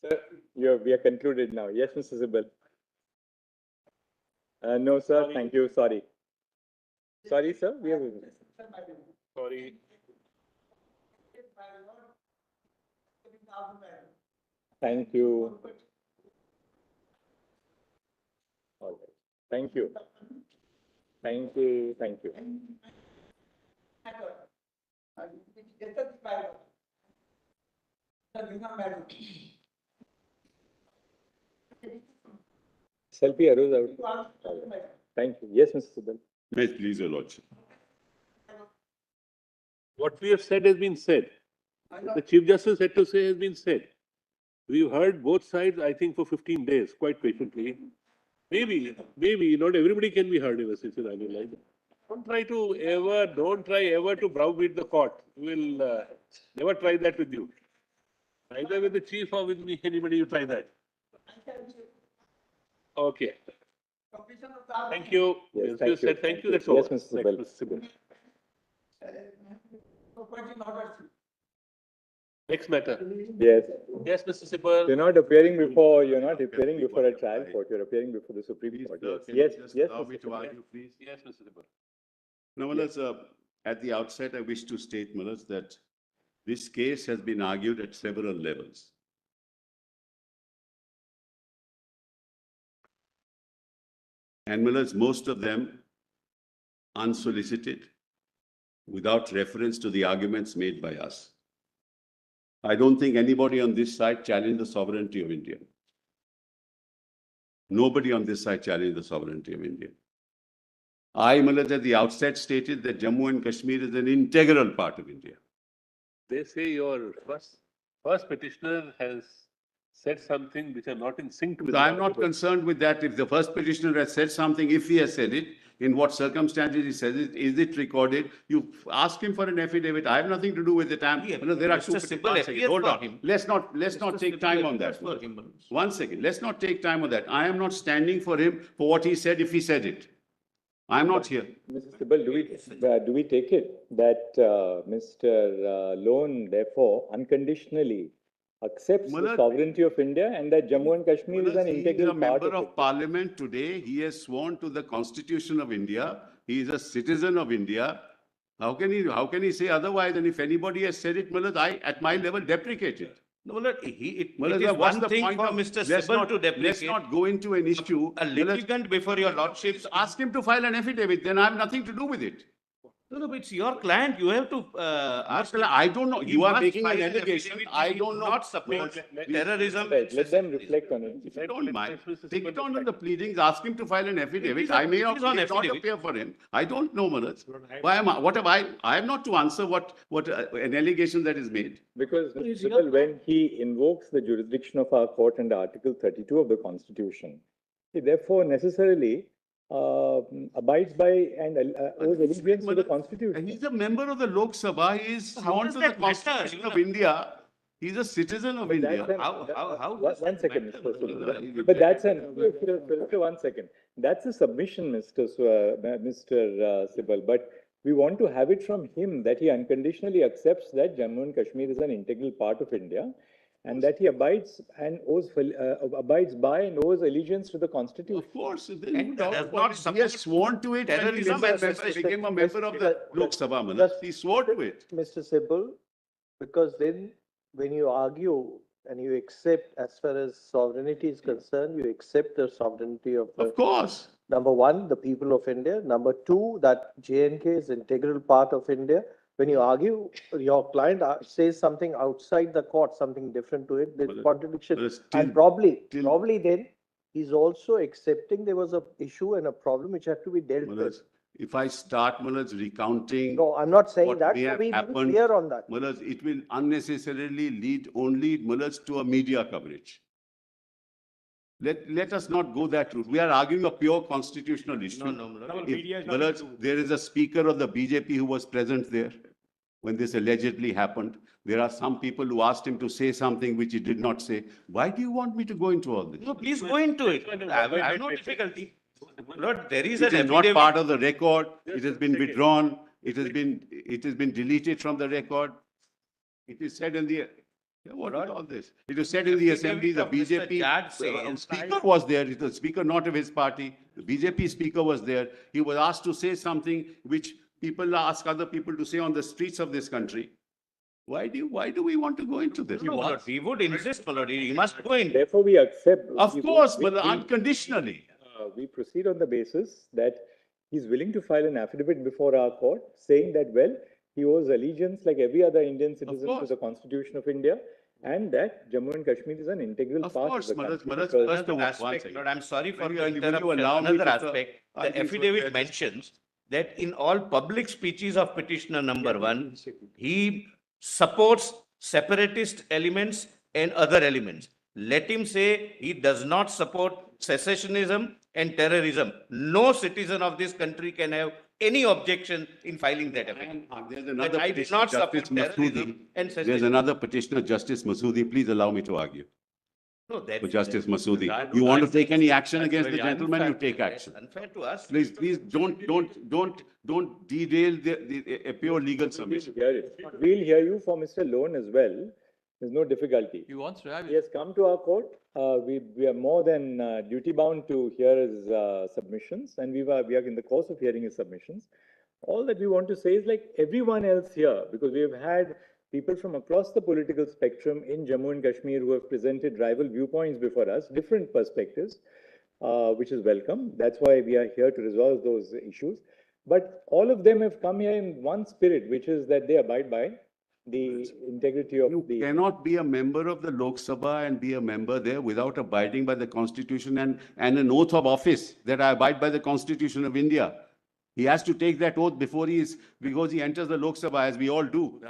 Sir, we are concluded now. Yes, Mr. Sibal. No, sir. Sorry. Thank you. Sorry. Sorry, sir. We have. Sorry. Thank you. All right. Thank you. Thank you. Thank you. Selfie arose out. Thank you. Yes, Mr. Sibal. May it please your lordship. What we have said has been said. The Chief Justice had to say has been said. We've heard both sides, I think, for 15 days, quite patiently. Maybe, not everybody can be heard in a scenario like that. Don't try ever to browbeat the court. We'll never try that with you. Either with the chief or with me, anybody you try that. Okay. Thank you. Yes, You said thank you. That's all. Yes, Mr. Sibal. Next, Mr. Sibal. Next matter. Yes. Yes, Mr. Sibal. You're not appearing before a trial court. You're appearing before the Supreme Court. Yes. Yes. Allow Mr. me to Sibal. argue, please. Yes, Mr. Sibal. Now, Malas, at the outset, I wish to state, Malas, that this case has been argued at several levels. And Malas, most of them unsolicited, without reference to the arguments made by us. I don't think anybody on this side challenged the sovereignty of India. Nobody on this side challenged the sovereignty of India. I, Malas, at the outset stated that Jammu and Kashmir is an integral part of India. They say your first petitioner has said something which are not in sync with. I am not concerned with that. If the first petitioner has said something, if he has said it, in what circumstances he says it, is it recorded? You ask him for an affidavit. I have nothing to do with it. There are two petitions. Hold on. Let's not take time on that. 1 second. Let's not take time on that. I am not standing for him for what he said if he said it. I am not here. Mr. Sibal, do we take it that Mr. Lone, therefore, unconditionally accepts the sovereignty of India and that Jammu and Kashmir is an integral part of it? He is a member of Parliament today. He has sworn to the Constitution of India. He is a citizen of India. How can he say otherwise? And if anybody has said it, Malas, I, at my level, deprecate it. No, it is one thing for Mr. Sibal to deprecate. Let's not go into an issue. A litigant before your lordships. Ask him to file an affidavit, then I have nothing to do with it. No, but it's your client. You have to ask. I don't know. You are making an allegation. I don't know. Not support terrorism. Let them reflect on it. If you don't mind, take it on the pleadings, ask him to file an affidavit. I may not appear for him. I don't know, Manas. I am not to answer what an allegation that is made. Because Mr. Sibal, when he invokes the jurisdiction of our court under Article 32 of the Constitution, he therefore necessarily abides by and owes allegiance to the Constitution. And he's a member of the Lok Sabha. He is sworn to the Constitution of India. He's a citizen of India. One second, Mr. Sibal. But that's one second. That's a submission, Mr. Sibal. But we want to have it from him that he unconditionally accepts that Jammu and Kashmir is an integral part of India, and that he abides by and owes allegiance to the Constitution. Of course. He has sworn to it when he became a member of the Lok Sabha. Manas. He swore to it. Mr. Sibal, because then when you argue and you accept, as far as sovereignty is concerned, you accept the sovereignty of the, of course. Number one, the people of India. Number two, that J&K is an integral part of India. When you argue, your client says something outside the court, something different to it, there's contradiction. And probably then he's also accepting there was an issue and a problem which had to be dealt with. If I start, Manas, recounting. No, I'm not saying that. So be clear on that. Manas, it will unnecessarily lead only, Manas, to a media coverage. Let us not go that route. We are arguing a pure constitutional issue. Manas, there is a speaker of the BJP who was present there when this allegedly happened. There are some people who asked him to say something which he did not say. Why do you want me to go into all this? No, please go into it. I have no difficulty. Lord, there is it is not part of the record. It has been withdrawn. It has been deleted from the record. It is said in the Yeah, what is all this? It was said in the assembly, the Affidavit of Mr. BJP Judge says, speaker was there, it was speaker not of his party. The BJP speaker was there. He was asked to say something which people ask other people to say on the streets of this country. Why do we want to go into this? No, my lord, we would insist, my lord, he must go in. Therefore, we accept. Of course, but unconditionally. We proceed on the basis that he's willing to file an affidavit before our court saying that, well, he owes allegiance like every other Indian citizen to course. the Constitution of India, and that Jammu and Kashmir is an integral Of part course, of the Maharaj, country. Maharaj, Because- first of all, one Aspect, second. Lord, I'm sorry for Will the you interruption. allow me Another to- aspect, I the think so, affidavit yes. mentions that in all public speeches of petitioner number one, he supports separatist elements and other elements. Let him say he does not support secessionism and terrorism. No citizen of this country can have any objection in filing that affidavit. There's That another I do petitioner, not support Justice Masoodi. terrorism and There's secession. another petitioner, Justice Masoodi. Please allow me to argue. No, that's. For Justice that's- Masoodi. that- You want to that's- take any action that's against the very gentleman, you unfair. take That's action. Unfair to us. Please don't derail a pure legal submission. We'll hear you for Mr. Lone as well. There's no difficulty. He wants to have He it. has come to our court. We are more than duty bound to hear his submissions, and we are in the course of hearing his submissions. All that we want to say is like everyone else here, because we have had people from across the political spectrum in Jammu and Kashmir who have presented rival viewpoints before us, different perspectives, which is welcome. That's why we are here to resolve those issues. But all of them have come here in one spirit, which is that they abide by the integrity of You the. cannot be a member of the Lok Sabha and be a member there without abiding by the Constitution and an oath of office that I abide by the Constitution of India. He has to take that oath before because he enters the Lok Sabha, as we all do.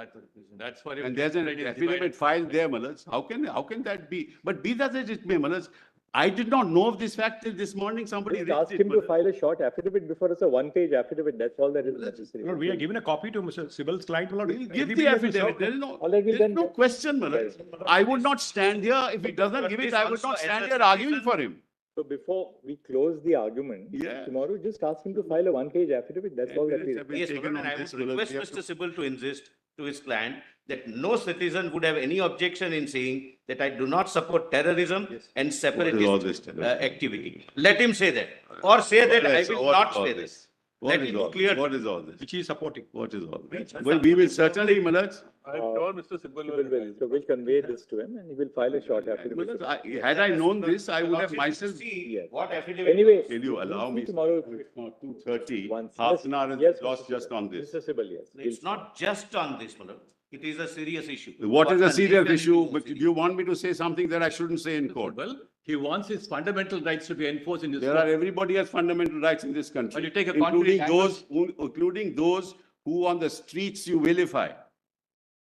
That's what. And there's an affidavit filed there, Malaj. How can that be? But be that as it may, Malaj, I did not know of this fact till this morning. Somebody Just raised ask it. him to Malaj. file a short affidavit before us, a one-page affidavit. That's all that is necessary. Lord, we are given a copy to Mr. Sybil's client. Lord. We'll give the Everybody has to affidavit. serve- There is no, All right, we'll there is then no get- question, Malaj. I would not stand here. If he doesn't give it, I would not stand here arguing for him. So before we close the argument, Yeah. tomorrow, just ask him to file a one-page affidavit. That's all that Evidence is. have been Yes, taken Lord, and on I this, would Malaj. request We have Mr. Sybil to insist to his client that no citizen would have any objection in saying that I do not support terrorism and all separatist this terrorism? activity. Let him say that, or say that I will not say this. What Let is it be all clear. this? What is all this? Which he is supporting. What is all this? Well, we will certainly, Malaj. I'm sure Mr. Sibal So we'll convey this to him and he will file a short affidavit. Malaj, had I known this, I would have myself. See Yes. what affidavit. Anyway. Will you allow me? Tomorrow. It's not 2:30. Once. Half Yes, an hour yes, is lost Mr. just on this. Mr. Sibal, yes. It's not just on this, Malad. It is a serious issue. What is a For serious condition, issue? it is a But do serious you want me to say something that I shouldn't say in court? Well, he wants his fundamental rights to be enforced in this. There are, everybody has fundamental rights in this country. But you take a including concrete including those who on the streets you vilify.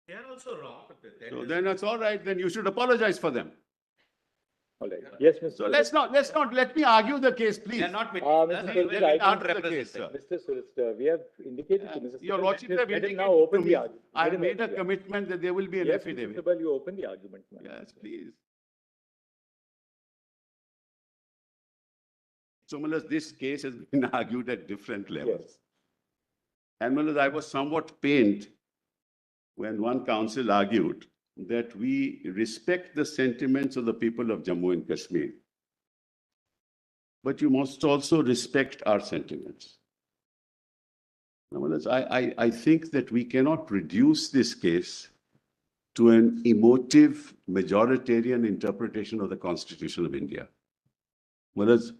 They are also wrong. So then it's all right, then you should apologize for them. All right. Yes, Mr. So let me argue the case, They please. are not. Mr. They Soldier, will I not think the represent case, them. sir. Mr. Solicitor, we have indicated to Mr. Your Sibal, Lordship have let him indicated now to open me. the argument. I Let him made a open the commitment that there will be an argument. Yes, affidavit. Mr. Sibal, you open the argument. ma'am. Yes, please. So, Malas, this case has been argued at different levels. Yes. And Malas, I was somewhat pained when one counsel argued that we respect the sentiments of the people of Jammu and Kashmir. But you must also respect our sentiments. Now, Malas, I think that we cannot reduce this case to an emotive majoritarian interpretation of the Constitution of India. Whereas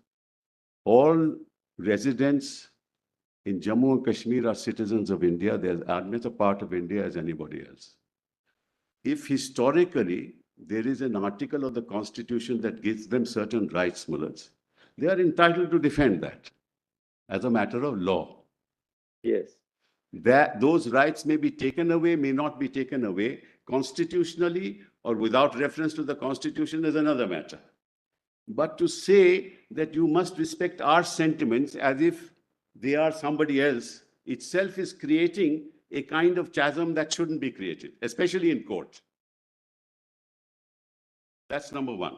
all residents in Jammu and Kashmir are citizens of India, they are as a part of India as anybody else. If historically there is an article of the Constitution that gives them certain rights, Mullahs, they are entitled to defend that as a matter of law. Yes. That those rights may be taken away, may not be taken away constitutionally or without reference to the Constitution is another matter. But to say that you must respect our sentiments as if they are somebody else itself is creating a kind of chasm that shouldn't be created, especially in court. That's number one.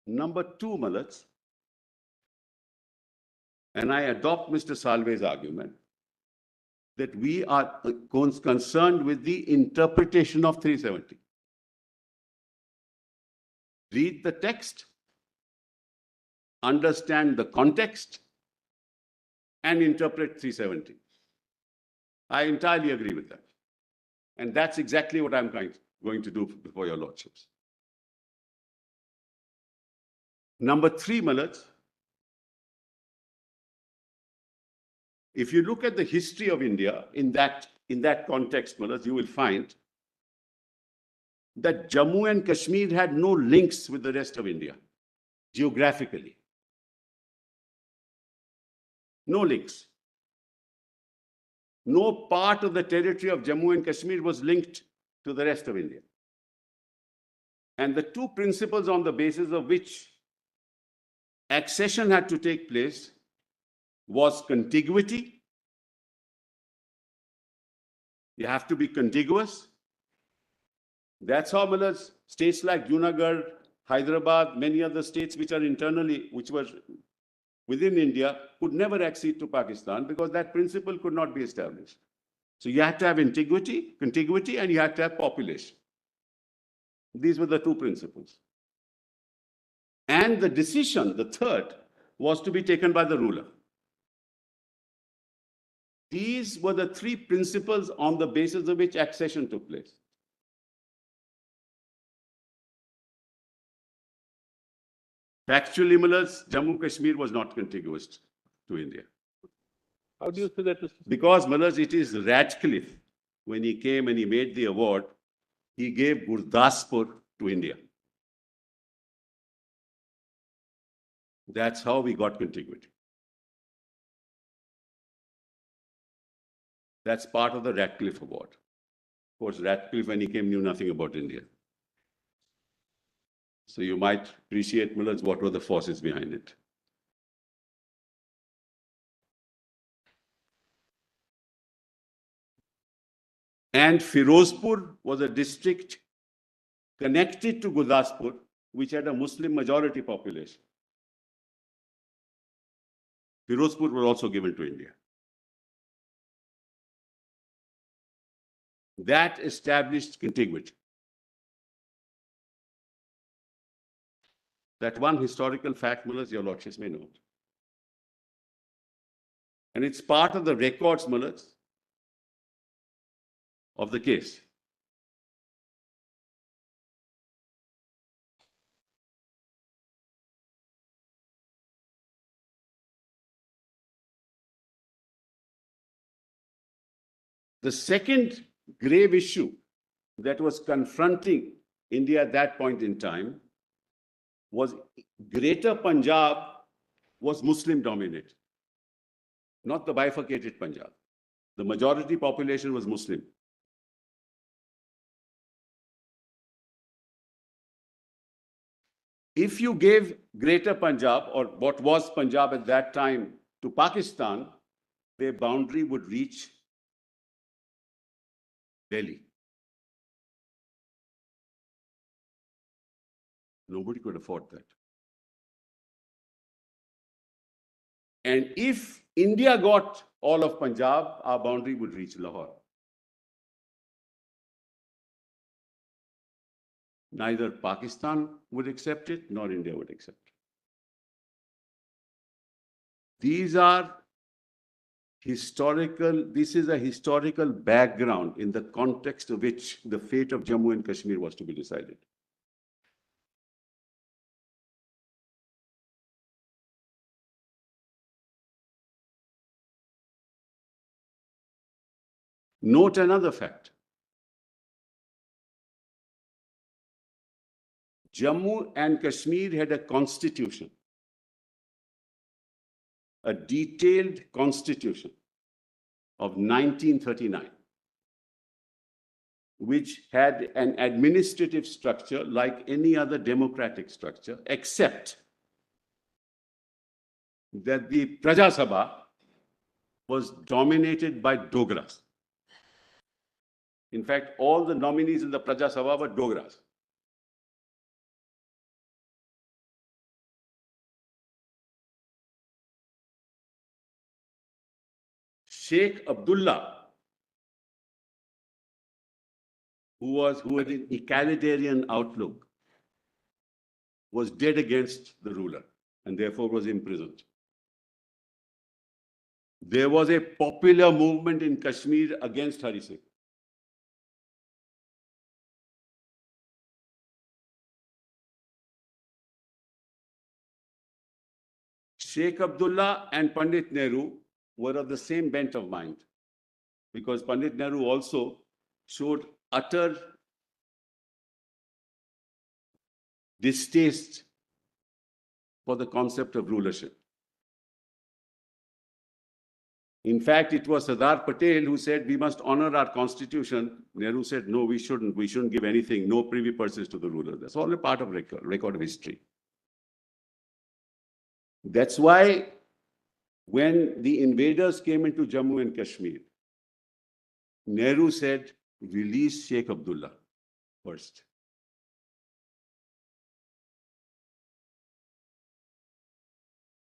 Number two, Malats, and I adopt Mr. Salve's argument, that we are concerned with the interpretation of 370. read the text, understand the context, and interpret 370. I entirely agree with that. And that's exactly what I'm going to do before your lordships. Number 3, Malaj, if you look at the history of India in that context, Malaj, you will find that Jammu and Kashmir had no links with the rest of India, geographically. No links. No part of the territory of Jammu and Kashmir was linked to the rest of India. And the two principles on the basis of which accession had to take place was contiguity. You have to be contiguous. That's how Malaj, states like Junagadh, Hyderabad, many other states which were within India could never accede to Pakistan because that principle could not be established. So you had to have contiguity, and you had to have population. These were the two principles. And the decision, the third, was to be taken by the ruler. These were the three principles on the basis of which accession took place. Factually, Malaj, Jammu Kashmir was not contiguous to India. How do you say that? Because, Malaj, it is Radcliffe, when he came and he made the award, he gave Gurdaspur to India. That's how we got contiguity. That's part of the Radcliffe Award. Of course, Radcliffe, when he came, knew nothing about India. So you might appreciate, Malaj, what were the forces behind it. And Firozpur was a district connected to Gurdaspur, which had a Muslim majority population. Firozpur was also given to India. That established contiguity. That one historical fact, Malaj, your lordships may know. And it's part of the records, Malaj, of the case. The second grave issue that was confronting India at that point in time was Greater Punjab was Muslim dominated, not the bifurcated Punjab. The majority population was Muslim. If you gave Greater Punjab, or what was Punjab at that time, to Pakistan, their boundary would reach Delhi. Nobody could afford that. And if India got all of Punjab, our boundary would reach Lahore. Neither Pakistan would accept it, nor India would accept it. These are this is a historical background in the context of which the fate of Jammu and Kashmir was to be decided. Note another fact. Jammu and Kashmir had a constitution, a detailed constitution of 1939, which had an administrative structure like any other democratic structure, except that the Praja Sabha was dominated by Dogras. In fact, all the nominees in the Praja Sabha were Dogras. Sheikh Abdullah, who had an egalitarian outlook, was dead against the ruler and therefore was imprisoned. There was a popular movement in Kashmir against Hari Singh. Sheikh Abdullah and Pandit Nehru were of the same bent of mind, because Pandit Nehru also showed utter distaste for the concept of rulership. In fact, it was Sardar Patel who said, we must honor our constitution. Nehru said, no, we shouldn't. We shouldn't give anything, no privy purses to the ruler. That's all a part of record of history. That's why when the invaders came into Jammu and Kashmir, Nehru said, release Sheikh Abdullah first.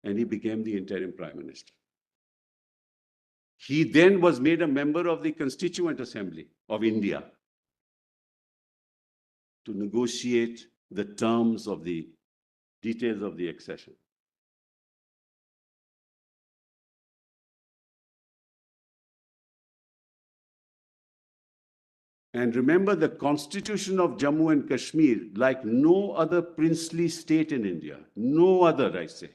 And he became the interim prime minister. He then was made a member of the Constituent Assembly of India to negotiate the terms of the details of the accession. And remember, the constitution of Jammu and Kashmir, like no other princely state in India, no other, I say,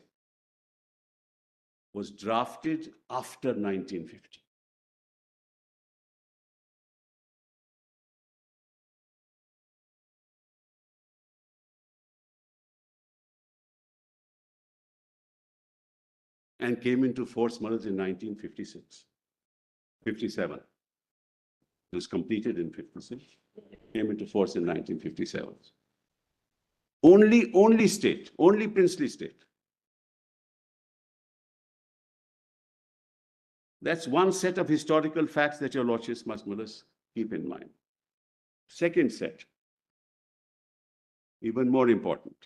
was drafted after 1950. And came into force, Maharaj, in 1956, 57. It was completed in 56, came into force in 1957. Only state, only princely state. That's one set of historical facts that your lordships must keep in mind. Second set, even more important.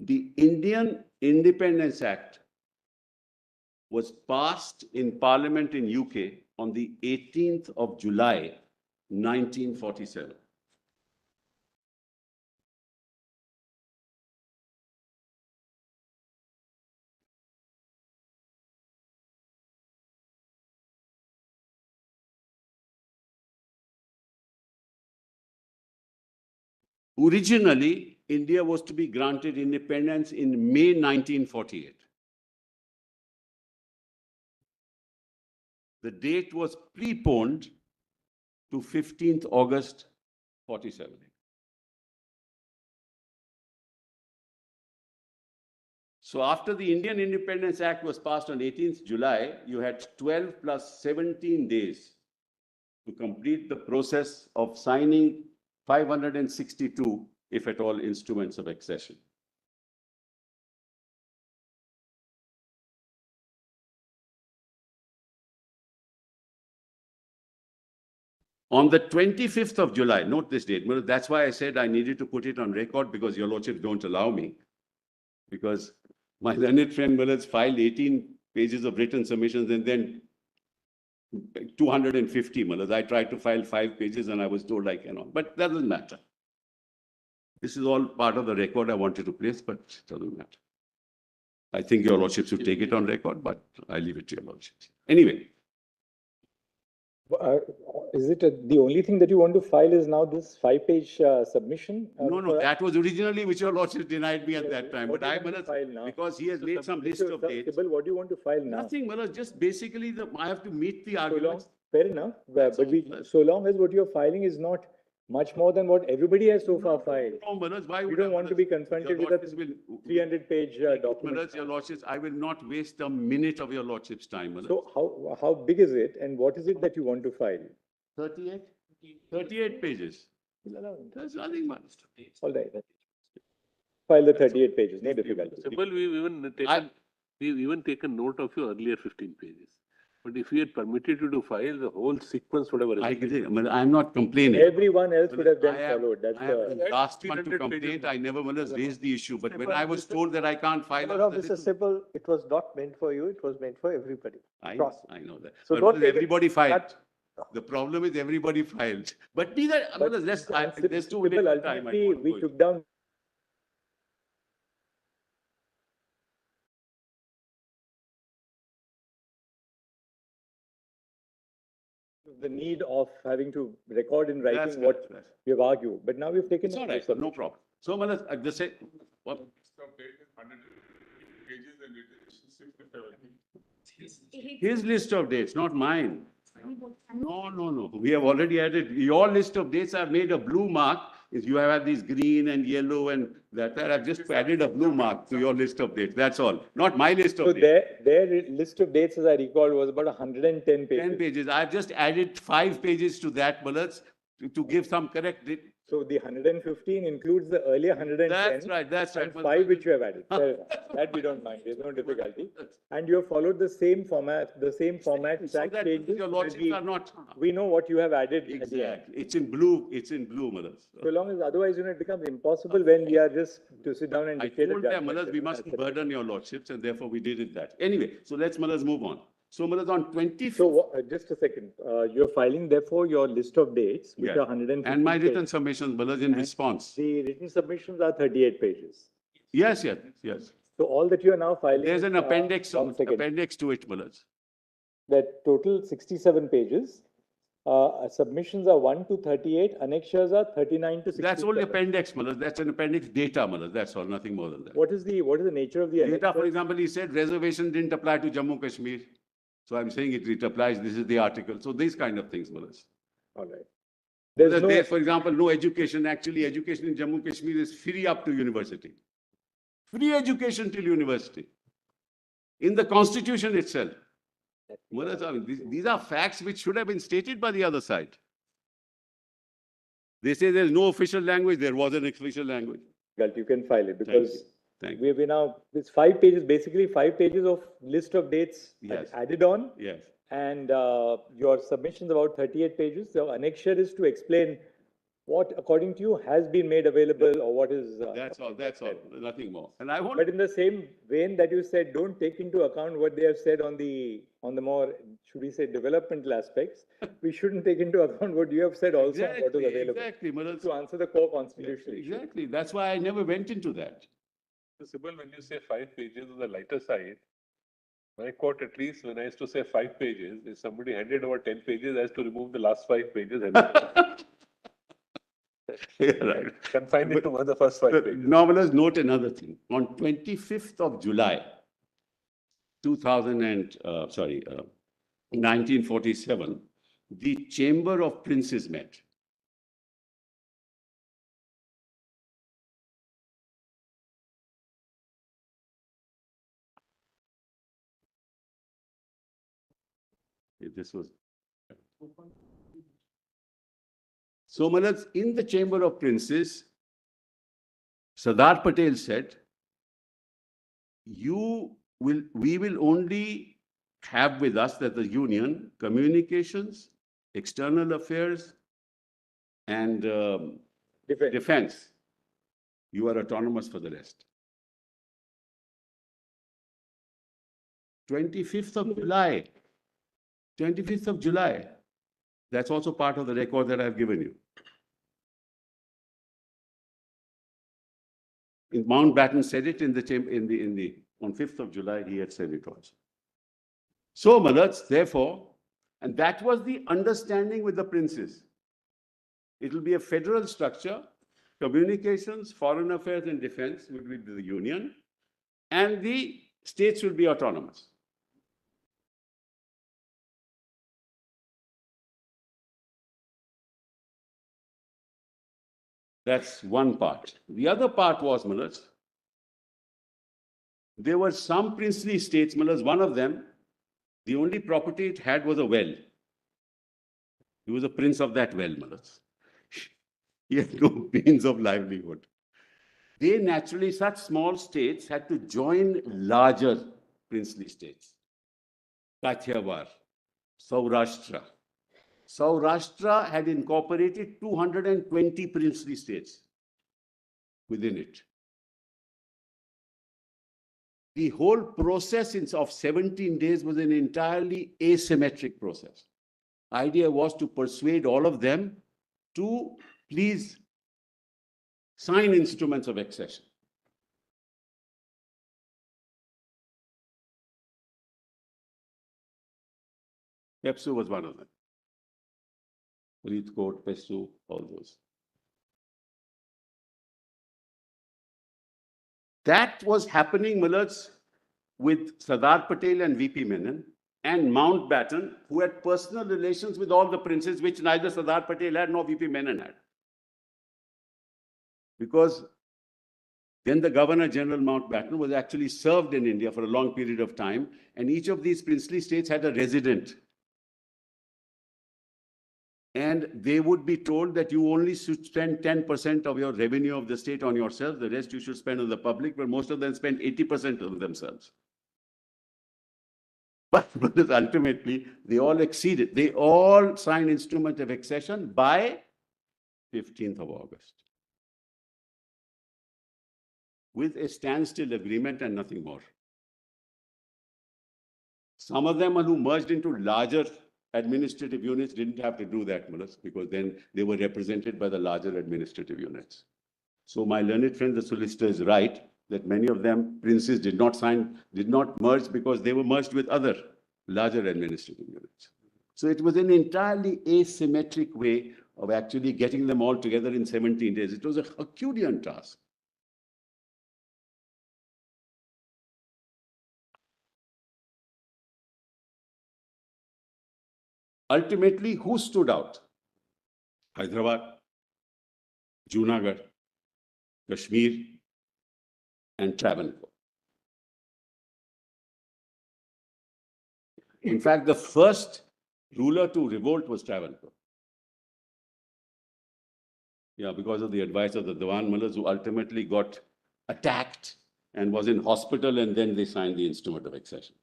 The Indian Independence Act was passed in Parliament in UK on the 18th of July, 1947. Originally, India was to be granted independence in May 1948. The date was preponed to 15th August 47. So after the Indian Independence Act was passed on 18th July, you had 12 plus 17 days to complete the process of signing 562, if at all, instruments of accession. On the 25th of July, note this date, that's why I said I needed to put it on record, because your lordships don't allow me. Because my learned friend Miller's filed 18 pages of written submissions and then 250 Millers. I tried to file 5 pages and I was told I cannot, but that doesn't matter. This is all part of the record I wanted to place, but it doesn't matter. I think your lordships should take it on record, but I leave it to your lordships. Anyway. Is it the only thing that you want to file is now this 5-page submission? No, that was originally which your lordship denied me at that time. But I, because he has made some list of dates. What do you want to file now? Nothing, just basically I have to meet the arguments. Fair enough, but so long as what you're filing is not much more than what everybody has so far filed. No, Manoj, why you don't want to be confronted with a 300-page document. Your lordships, I will not waste a minute of your lordship's time, Manoj. So how big is it, and what is it that you want to file? 38? 38 pages. That's nothing much. All right. File the 38 pages, no difficulty. Simple, we've even taken note of your earlier 15 pages. But if we had permitted you to file, the whole sequence would have... I agree. I'm not complaining. Everyone else would have then followed. That's the last one to complain. I never raised the issue. But when I was told that I can't file... No, Mr. Sibbal, it was not meant for you. It was meant for everybody. I know that. So but everybody filed. The problem is everybody filed. But neither... There's too little time. Ultimately, we took down the need of having to record in That's writing correct, what that's- we have argued, but now we've taken. It's all the right, no submission. problem. So, Manas, the say, what? His list of dates, not mine. No, no, no. We have already added, your list of dates, I've made a blue mark. Is you have had these green and yellow and that, I've just added a blue mark to your list of dates. That's all. Not my list So of dates. their list of dates, as I recall, was about 110 pages. 10 pages. I've just added 5 pages to that, Manas, to give some correct date. So the 115 includes the earlier 110. That's right, that's right. And 5 which you have added. Fair enough. That we don't mind, there's no difficulty. And you have followed the same format, So track that changes. your lordships are not. We know what you have added at the end. Exactly. It's in blue, Manas. So long as otherwise, it becomes impossible when we are just to sit down and I dictate a told them, judgment. Manas, we mustn't burden your lordships, and therefore we did it that. Anyway, so let's, Manas, move on. So, Manas, on 25th. So just a second, you're filing therefore your list of dates, which Yeah. are 150. And my written pages. submissions, Manas, in response. The written submissions are 38 pages. Yes, yes, yes. So all that you are now filing. There's an appendix, one second. appendix to it, Manas. That total 67 pages. Submissions are 1 to 38, annexures are 39 to 67. That's only appendix, Manas. That's an appendix data, Manas. That's all, nothing more than that. What is the nature of the Data, for annexure? example, he said reservation didn't apply to Jammu Kashmir. So I'm saying it applies. This is the article. So these kind of things, Manas. All right. There's no, There, for example, no education. Actually, education in Jammu Kashmir is free up to university. Free education till university. In the constitution itself. Manas, I mean, these are facts which should have been stated by the other side. They say there's no official language. There was an official language. you can file it because Thank you. we now, it's 5 pages, basically 5 pages of list of dates Yes. added on. Yes. And your submissions about 38 pages. The annexure is to explain what, according to you, has been made available or what is. That's all. That's all. Nothing more. And I want. But in the same vein that you said, don't take into account what they have said on the more, should we say, developmental aspects. We shouldn't take into account what you have said also on what is Exactly, available. exactly, Manas. To answer the core constitutional issue. Exactly. That's why I never went into that. So, Sibyl, when you say 5 pages on the lighter side, my court, at least when I used to say 5 pages, if somebody handed over 10 pages, I has to remove the last 5 pages and Yeah, right. confine it to the first 5 pages. Now, let us note another thing. On 25th of July, 1947, the Chamber of Princes met. This was. So, Manas, in the Chamber of Princes, Sardar Patel said, we will only have with us that the union, communications, external affairs, and defense. You are autonomous for the rest. 25th of July. 25th of July. That's also part of the record that I've given you. Mountbatten said it on 5th of July, he had said it also. So, Manas, therefore, and that was the understanding with the princes. It will be a federal structure, communications, foreign affairs and defense will be the union, and the states will be autonomous. That's one part. The other part was, Manas, there were some princely states, Manas, one of them, the only property it had was a well. He was a prince of that well, Manas. He had no means of livelihood. They naturally, such small states had to join larger princely states. Kathiawar, Saurashtra. Saurashtra had incorporated 220 princely states within it. The whole process of 17 days was an entirely asymmetric process. Idea was to persuade all of them to please sign instruments of accession. Epsu was one of them. Faridkot, Pesu, all those. That was happening, Mullahs, with Sardar Patel and VP Menon and Mountbatten, who had personal relations with all the princes, which neither Sardar Patel had nor VP Menon had. Because then the Governor General Mountbatten was actually served in India for a long period of time, and each of these princely states had a resident. And they would be told that you only should spend 10% of your revenue of the state on yourself, the rest you should spend on the public, but most of them spend 80% on themselves. But ultimately, they all exceeded. They all signed instrument of accession by 15th of August. With a standstill agreement and nothing more. Some of them who merged into larger administrative units didn't have to do that, Mullahs, because then they were represented by the larger administrative units. So my learned friend, the solicitor, is right that many of them, princes, did not merge because they were merged with other larger administrative units. So it was an entirely asymmetric way of actually getting them all together in 17 days. It was a Herculean task. Ultimately, who stood out? Hyderabad, Junagadh, Kashmir, and Travancore. In fact, the first ruler to revolt was Travancore. Yeah, because of the advice of the Dewan Mullahs, who ultimately got attacked and was in hospital, and then they signed the instrument of accession.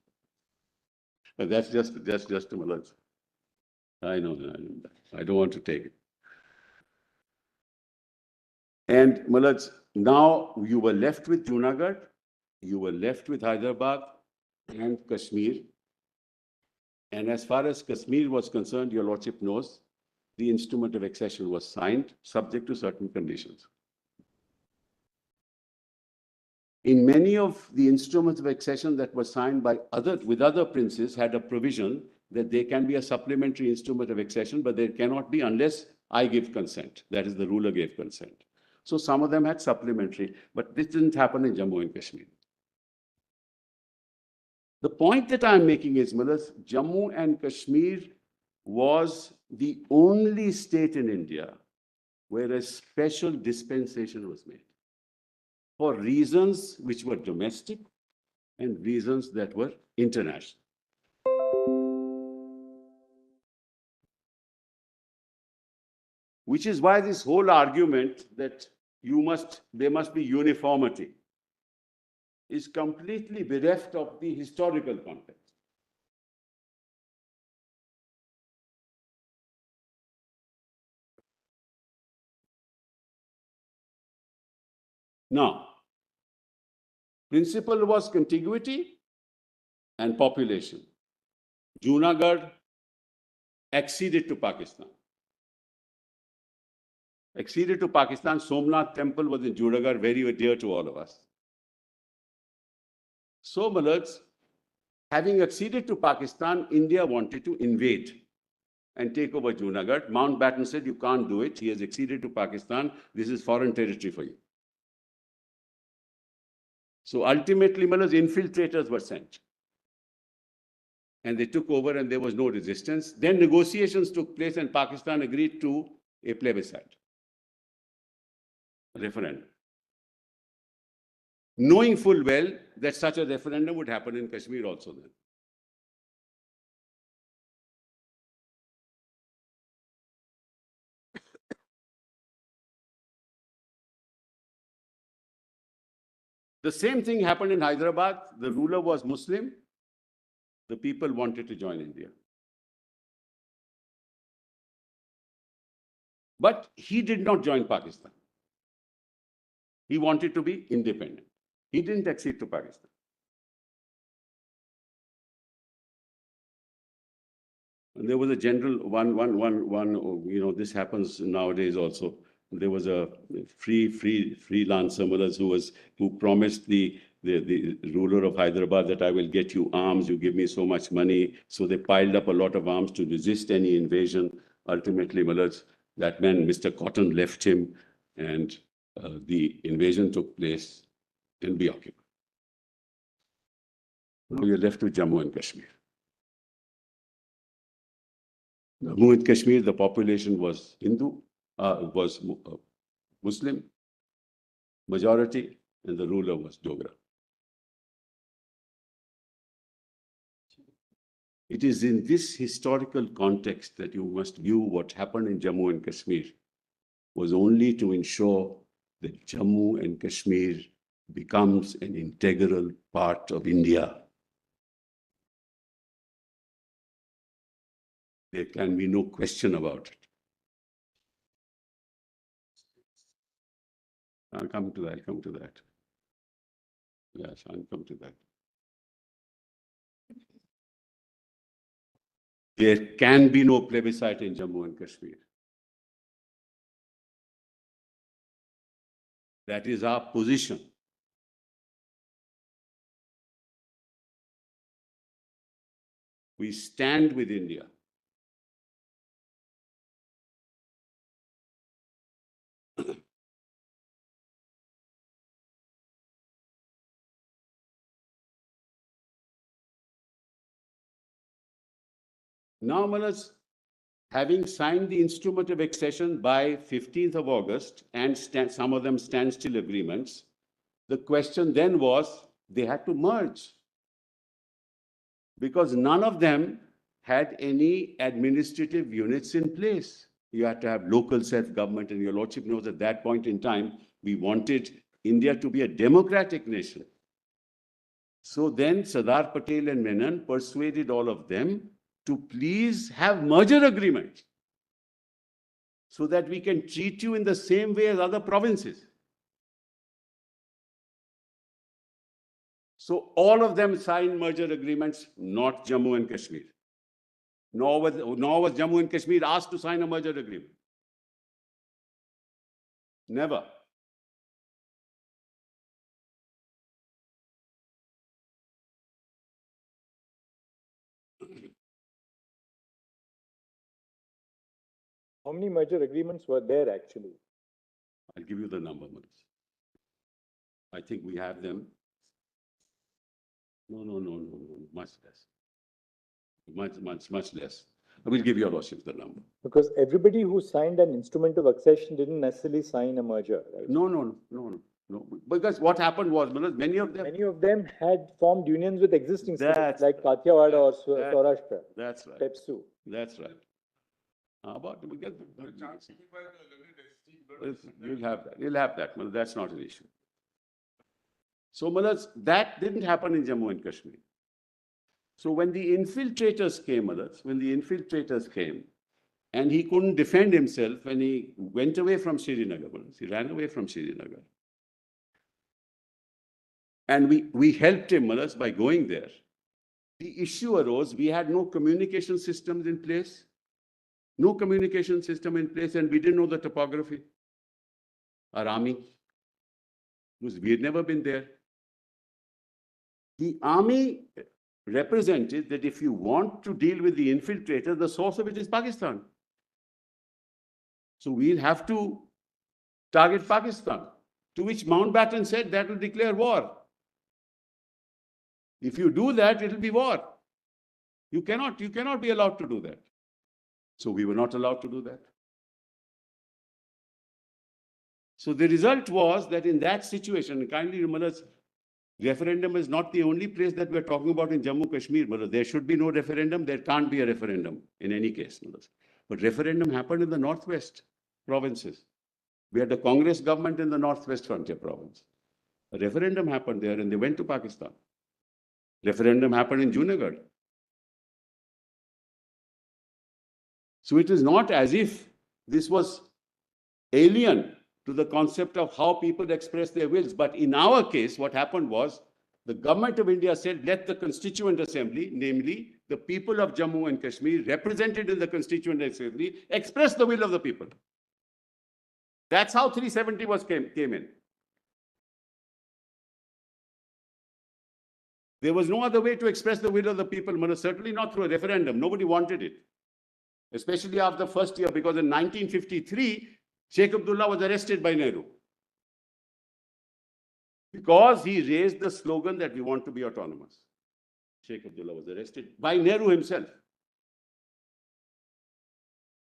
But that's just the Mullahs. I know that. I don't want to take it. And Mullahs, now you were left with Junagadh, you were left with Hyderabad and Kashmir. And as far as Kashmir was concerned, your Lordship knows, the instrument of accession was signed subject to certain conditions. In many of the instruments of accession that were signed by other princes had a provision that there can be a supplementary instrument of accession, but there cannot be unless I give consent. That is, the ruler gave consent. So some of them had supplementary, but this didn't happen in Jammu and Kashmir. The point that I'm making is, Mullahs, Jammu and Kashmir was the only state in India where a special dispensation was made for reasons which were domestic and reasons that were international. Which is why this whole argument that there must be uniformity is completely bereft of the historical context. Now, principle was contiguity and population. Junagadh acceded to Pakistan. Acceded to Pakistan. Somnath temple was in Junagadh, very dear to all of us. So, Mullahs, having acceded to Pakistan, India wanted to invade and take over Junagadh. Mountbatten said, you can't do it. He has acceded to Pakistan. This is foreign territory for you. So ultimately, Mullahs, infiltrators were sent. And they took over and there was no resistance. Then negotiations took place and Pakistan agreed to a plebiscite, a referendum. Knowing full well that such a referendum would happen in Kashmir also then. The same thing happened in Hyderabad. The ruler was Muslim. The people wanted to join India. But he did not join Pakistan. He wanted to be independent. He didn't accede to Pakistan. And there was a general this happens nowadays also. There was a freelancer, Mullahs, who promised the ruler of Hyderabad that I will get you arms, you give me so much money. So they piled up a lot of arms to resist any invasion. ultimately, Malaj, that man, Mr. Cotton, left him and the invasion took place and we occupied. Now we are left with Jammu and Kashmir. Jammu and Kashmir, the population was Hindu, Muslim majority, and the ruler was Dogra. It is in this historical context that you must view what happened in Jammu and Kashmir was only to ensure that Jammu and Kashmir becomes an integral part of India. There can be no question about it. I'll come to that. Yes, I'll come to that. There can be no plebiscite in Jammu and Kashmir. That is our position. We stand with India. Now, Manas, having signed the instrument of accession by 15th of August and some of them standstill agreements, the question then was they had to merge because none of them had any administrative units in place. You had to have local self-government, and your lordship knows at that point in time, we wanted India to be a democratic nation. So then Sardar Patel and Menon persuaded all of them to please have merger agreement so that we can treat you in the same way as other provinces. So all of them signed merger agreements, not Jammu and Kashmir. Nor was Jammu and Kashmir asked to sign a merger agreement. Never. How many merger agreements were there actually? I'll give you the number, Manas. I think we have them. No, much less. Much less. I will give your lordship the number. Because everybody who signed an instrument of accession didn't necessarily sign a merger, right? No. Because what happened was, Manas, many of them had formed unions with existing states That's like Kathiawar or Saurashtra. That's right. Pepsu. That's right. You'll have that. Manas, that's not an issue. So, Manas, that didn't happen in Jammu and Kashmir. So when the infiltrators came, and he couldn't defend himself, and he went away from Srinagar, he ran away from Srinagar. And we helped him, Manas, by going there. The issue arose, we had no communication systems in place. No communication system in place, and we didn't know the topography. Our army, because we had never been there. The army represented that if you want to deal with the infiltrator, the source of it is Pakistan. So we'll have to target Pakistan, to which Mountbatten said that will declare war. If you do that, it will be war. You cannot be allowed to do that. So we were not allowed to do that. So the result was that in that situation, kindly remember, referendum is not the only place that we're talking about in Jammu Kashmir. There should be no referendum. There can't be a referendum in any case. But referendum happened in the northwest provinces. We had the Congress government in the northwest frontier province. A referendum happened there and they went to Pakistan. Referendum happened in Junagadh. So it is not as if this was alien to the concept of how people express their wills. But in our case, what happened was the government of India said, let the Constituent Assembly, namely the people of Jammu and Kashmir, represented in the Constituent Assembly, express the will of the people. That's how 370 came in. There was no other way to express the will of the people, certainly not through a referendum. Nobody wanted it. especially after the first year, because in 1953, Sheikh Abdullah was arrested by Nehru. Because he raised the slogan that we want to be autonomous. Sheikh Abdullah was arrested by Nehru himself.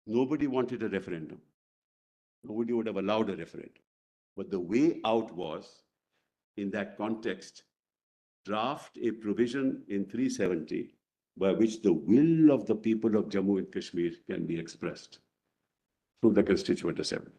Nobody wanted a referendum. Nobody would have allowed a referendum. But the way out was, in that context, draft a provision in 370 by which the will of the people of Jammu and Kashmir can be expressed through the Constituent Assembly.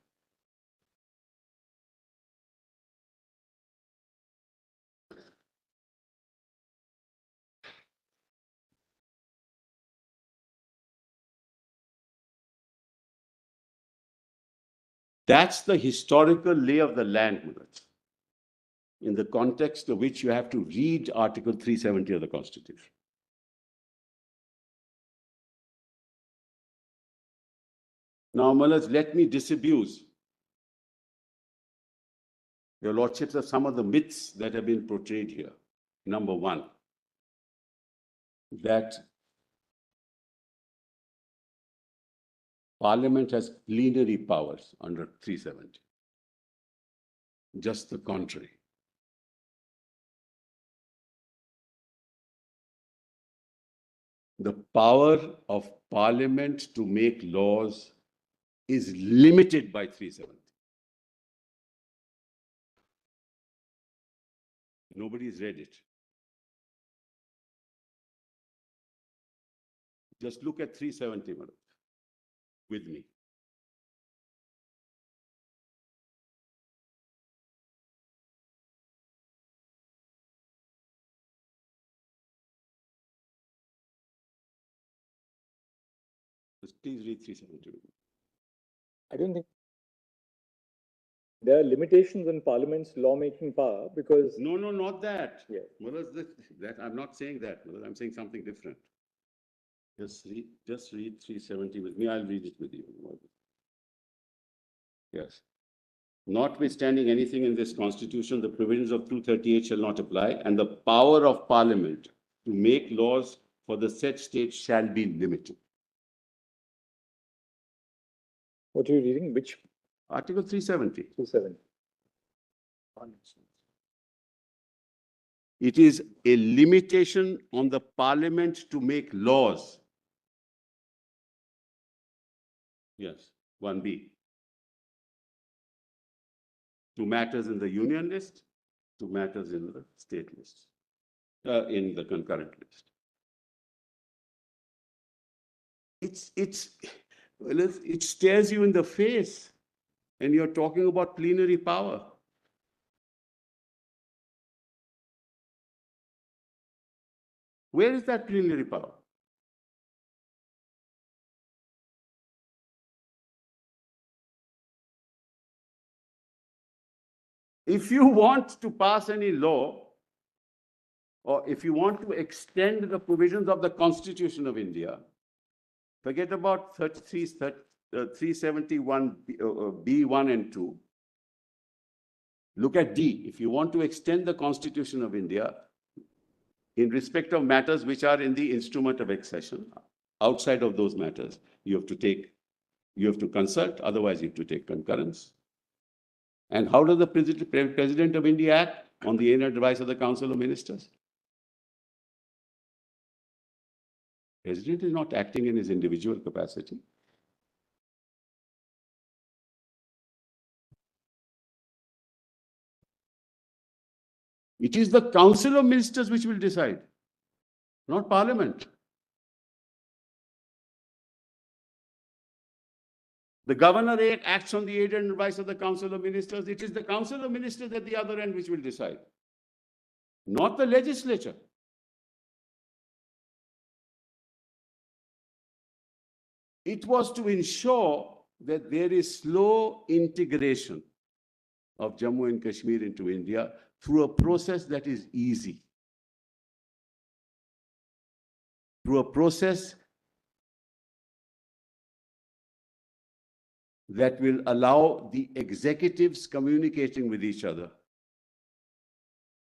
That's the historical lay of the land, Mullah, in the context of which you have to read Article 370 of the Constitution. Now, Mullah, let me disabuse your lordships of some of the myths that have been portrayed here. Number one, that Parliament has plenary powers under 370. Just the contrary. The power of Parliament to make laws is limited by 370. Nobody's read it. Just look at 370, madam, with me. Just please read 370 with me. I don't think there are limitations on Parliament's lawmaking power because. No, not that. Yeah. Well, that I'm not saying that. I'm saying something different. Just read 370 with me. I'll read it with you. Yes. Notwithstanding anything in this Constitution, the provisions of 238 shall not apply, and the power of Parliament to make laws for the said state shall be limited. What are you reading? Which? Article 370. 270. It is a limitation on the Parliament to make laws. Yes, 1B. To matters in the union list, to matters in the state list, in the concurrent list. It stares you in the face, and you're talking about plenary power. Where is that plenary power? If you want to pass any law, or if you want to extend the provisions of the Constitution of India, forget about 371 B1 and 2. Look at D. If you want to extend the Constitution of India in respect of matters which are in the instrument of accession, outside of those matters, you have to consult, otherwise you have to take concurrence. And how does the President of India act? On the inner advice of the Council of Ministers. President is not acting in his individual capacity. It is the Council of Ministers which will decide, not Parliament. The Governor acts on the aid and advice of the Council of Ministers. It is the Council of Ministers at the other end which will decide, not the legislature. It was to ensure that there is slow integration of Jammu and Kashmir into India through a process that is easy, through a process that will allow the executives communicating with each other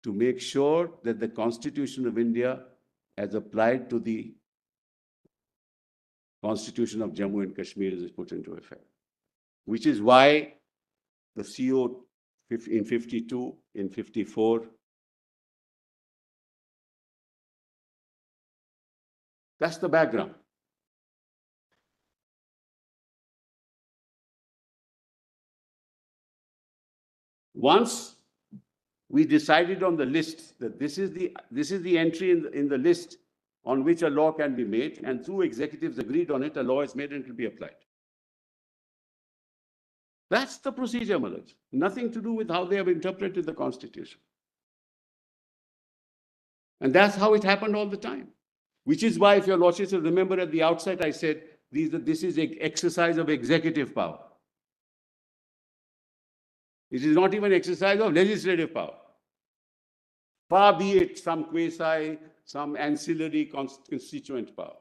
to make sure that the Constitution of India, as applied to the Constitution of Jammu and Kashmir is put into effect, which is why the CO in 52, in 54, that's the background. Once we decided on the list that this is the entry in the list on which a law can be made, and two executives agreed on it, a law is made and it will be applied. That's the procedure, Malaj. Nothing to do with how they have interpreted the Constitution. And that's how it happened all the time. Which is why, if your lordships will remember at the outset, I said, this is an exercise of executive power. It is not even exercise of legislative power. Far be it some quasi, some ancillary constituent power.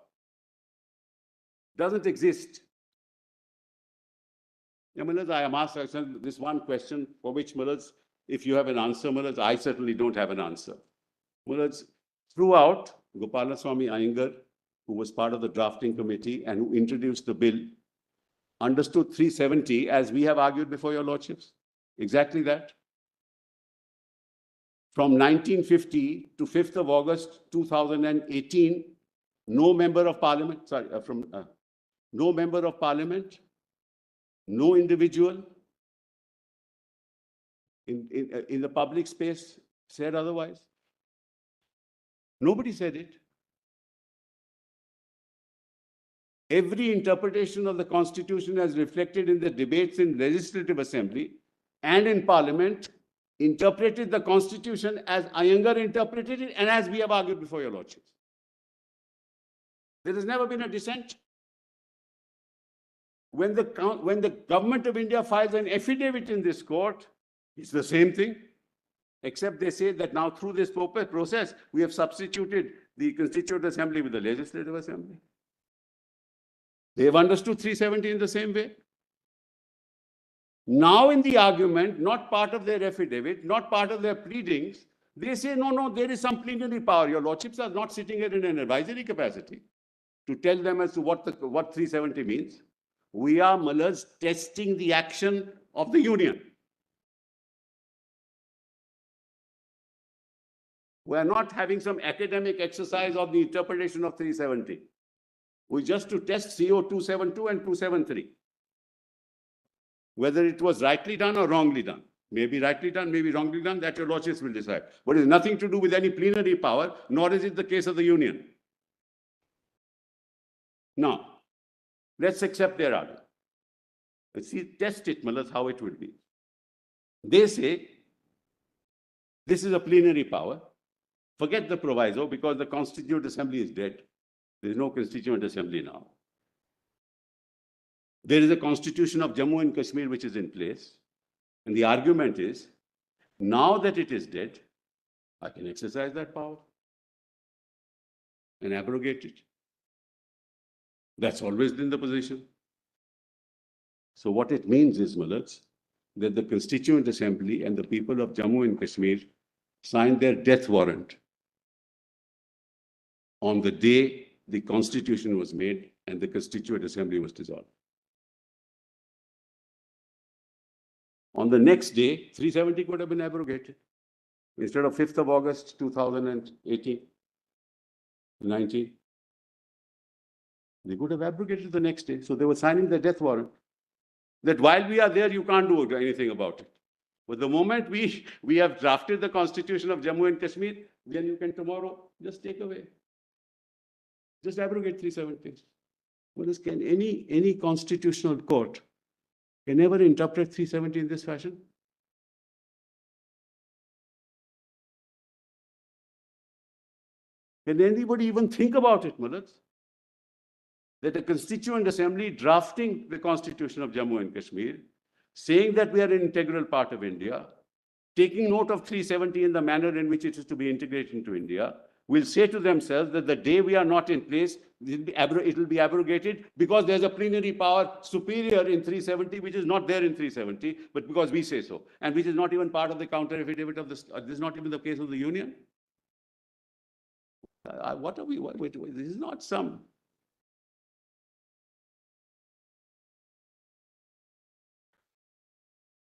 Doesn't exist. Yeah, Malaj, I am asked this one question for which, Malaj, if you have an answer, Malaj, I certainly don't have an answer. Malaj, throughout, Gopalaswamy Iyengar, who was part of the drafting committee and who introduced the bill, understood 370 as we have argued before your lordships. Exactly that. From 1950 to 5th of August 2018, no member of parliament, no member of parliament, no individual in the public space said otherwise. Nobody said it. Every interpretation of the Constitution as reflected in the debates in Legislative Assembly and in Parliament interpreted the Constitution as Iyengar interpreted it and as we have argued before your lordships. There has never been a dissent. When the government of India files an affidavit in this court, it's the same thing, except they say that now through this process, we have substituted the Constituent Assembly with the Legislative Assembly. They have understood 370 in the same way. Now in the argument, not part of their affidavit, not part of their pleadings, they say, no, there is some plenary power. Your lordships are not sitting here in an advisory capacity to tell them as to what 370 means. We are, Malaj, testing the action of the union. We are not having some academic exercise of the interpretation of 370. We just to test CO 272 and 273. Whether it was rightly done or wrongly done. Maybe rightly done, maybe wrongly done, that your lordships will decide. But it has nothing to do with any plenary power, nor is it the case of the union. Now, let's accept their argument. Let's see, test it, Malaj, how it would be. They say, this is a plenary power. Forget the proviso because the Constituent Assembly is dead. There is no Constituent Assembly now. There is a Constitution of Jammu and Kashmir which is in place. And the argument is, now that it is dead, I can exercise that power and abrogate it. That's always been the position. So what it means is, Malaj, that the Constituent Assembly and the people of Jammu and Kashmir signed their death warrant on the day the Constitution was made and the Constituent Assembly was dissolved. On the next day, 370 could have been abrogated. Instead of 5th of August 2018, 19, they could have abrogated the next day. So they were signing the death warrant that while we are there, you can't do anything about it. But the moment we have drafted the Constitution of Jammu and Kashmir, then you can tomorrow just take away. Just abrogate 370. What is, can any constitutional court can ever interpret 370 in this fashion? Can anybody even think about it, Malaj? That a Constituent Assembly drafting the Constitution of Jammu and Kashmir, saying that we are an integral part of India, taking note of 370 in the manner in which it is to be integrated into India, will say to themselves that the day we are not in place, it will be abrogated because there's a plenary power superior in 370, which is not there in 370, but because we say so, and which is not even part of the counter affidavit of this. This is not even the case of the union. What are we? Wait, this is not some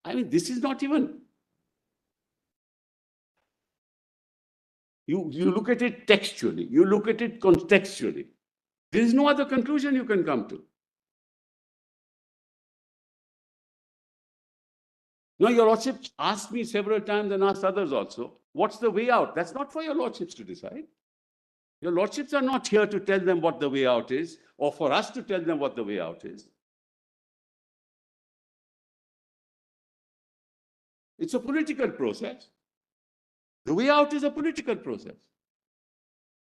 I mean, this is not even. You look at it textually, you look at it contextually. There is no other conclusion you can come to. Now, your lordship asked me several times and asked others also, what's the way out? That's not for your lordships to decide. Your lordships are not here to tell them what the way out is, or for us to tell them what the way out is. It's a political process. The way out is a political process.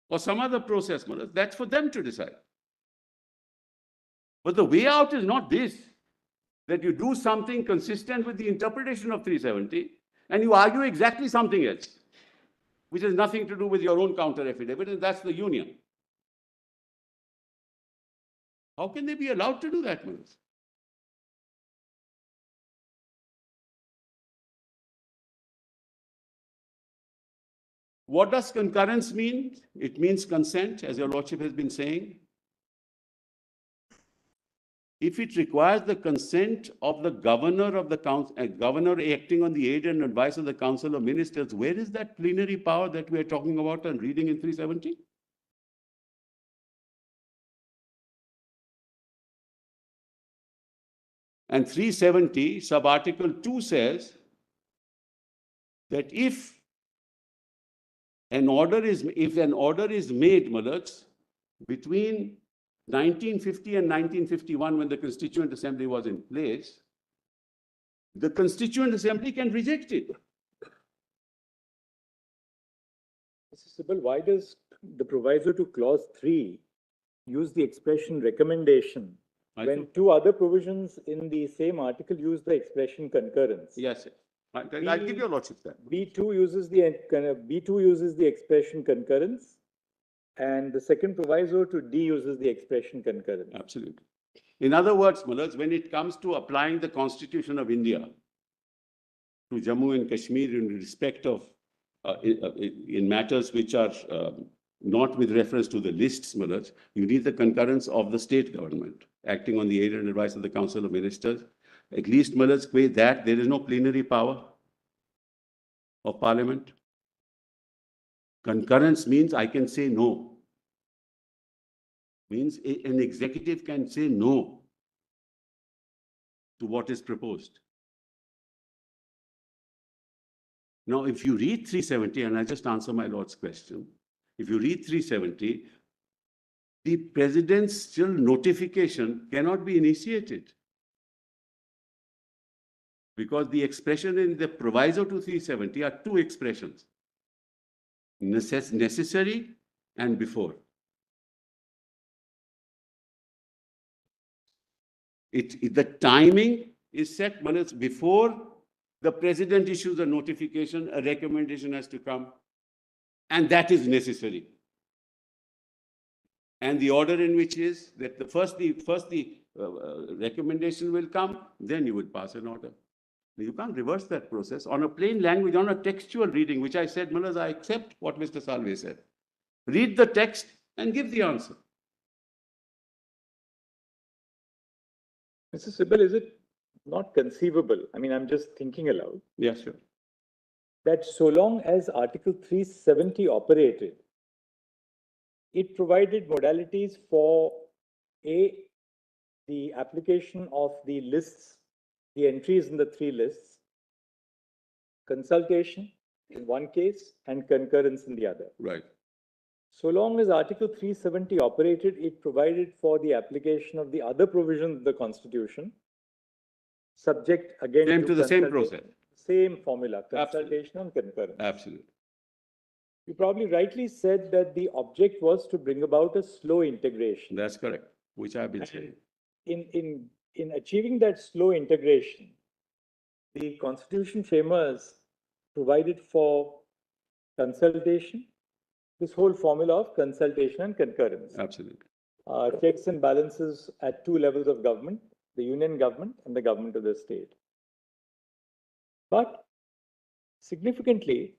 Or some other process, that's for them to decide. But the way out is not this, that you do something consistent with the interpretation of 370 and you argue exactly something else, which has nothing to do with your own counter affidavit, and that's the union. How can they be allowed to do that, Manoj? What does concurrence mean? It means consent, as your lordship has been saying. If it requires the consent of the governor of the council, governor acting on the aid and advice of the council of ministers, where is that plenary power that we are talking about and reading in 370? And 370 sub-article 2 says that if an order is made, Malats, between 1950 and 1951, when the Constituent Assembly was in place, the Constituent Assembly can reject it. Mr. Sibal, why does the proviso to clause 3 use the expression recommendation when two other provisions in the same article use the expression concurrence? Yes, sir. I'll give your lordship that. B2 uses the expression concurrence, and the second proviso to D uses the expression concurrence. Absolutely. In other words, Malaj, when it comes to applying the Constitution of India to Jammu and Kashmir in respect of, in matters which are not with reference to the lists, Malaj, you need the concurrence of the state government acting on the aid and advice of the Council of Ministers. At least, Malaj, with that, there is no plenary power of Parliament. Concurrence means I can say no. Means an executive can say no to what is proposed. Now, if you read 370, and I just answer my Lord's question, if you read 370, the president's still notification cannot be initiated. Because the expression in the proviso to 370 are two expressions, necessary and before. The timing is set when it's before the president issues a notification, a recommendation has to come, and that is necessary. And the order in which is that the first recommendation will come, then you would pass an order. You can't reverse that process on a plain language, on a textual reading, which I said, Mullahs, I accept what Mr. Salve said. Read the text and give the answer. Mr. Sibal, is it not conceivable? I mean, I'm just thinking aloud. Yes, sure. That so long as Article 370 operated, it provided modalities for the application of the lists, the entries in the three lists, consultation in one case and concurrence in the other. Right. So long as Article 370 operated, it provided for the application of the other provisions of the Constitution, subject again to the same process. Same formula, consultation and concurrence. Absolutely. You probably rightly said that the object was to bring about a slow integration. That's correct, which I've been saying. In achieving that slow integration, the Constitution framers provided for consultation, this whole formula of consultation and concurrence. Absolutely. Checks and balances at two levels of government, the union government and the government of the state. But significantly,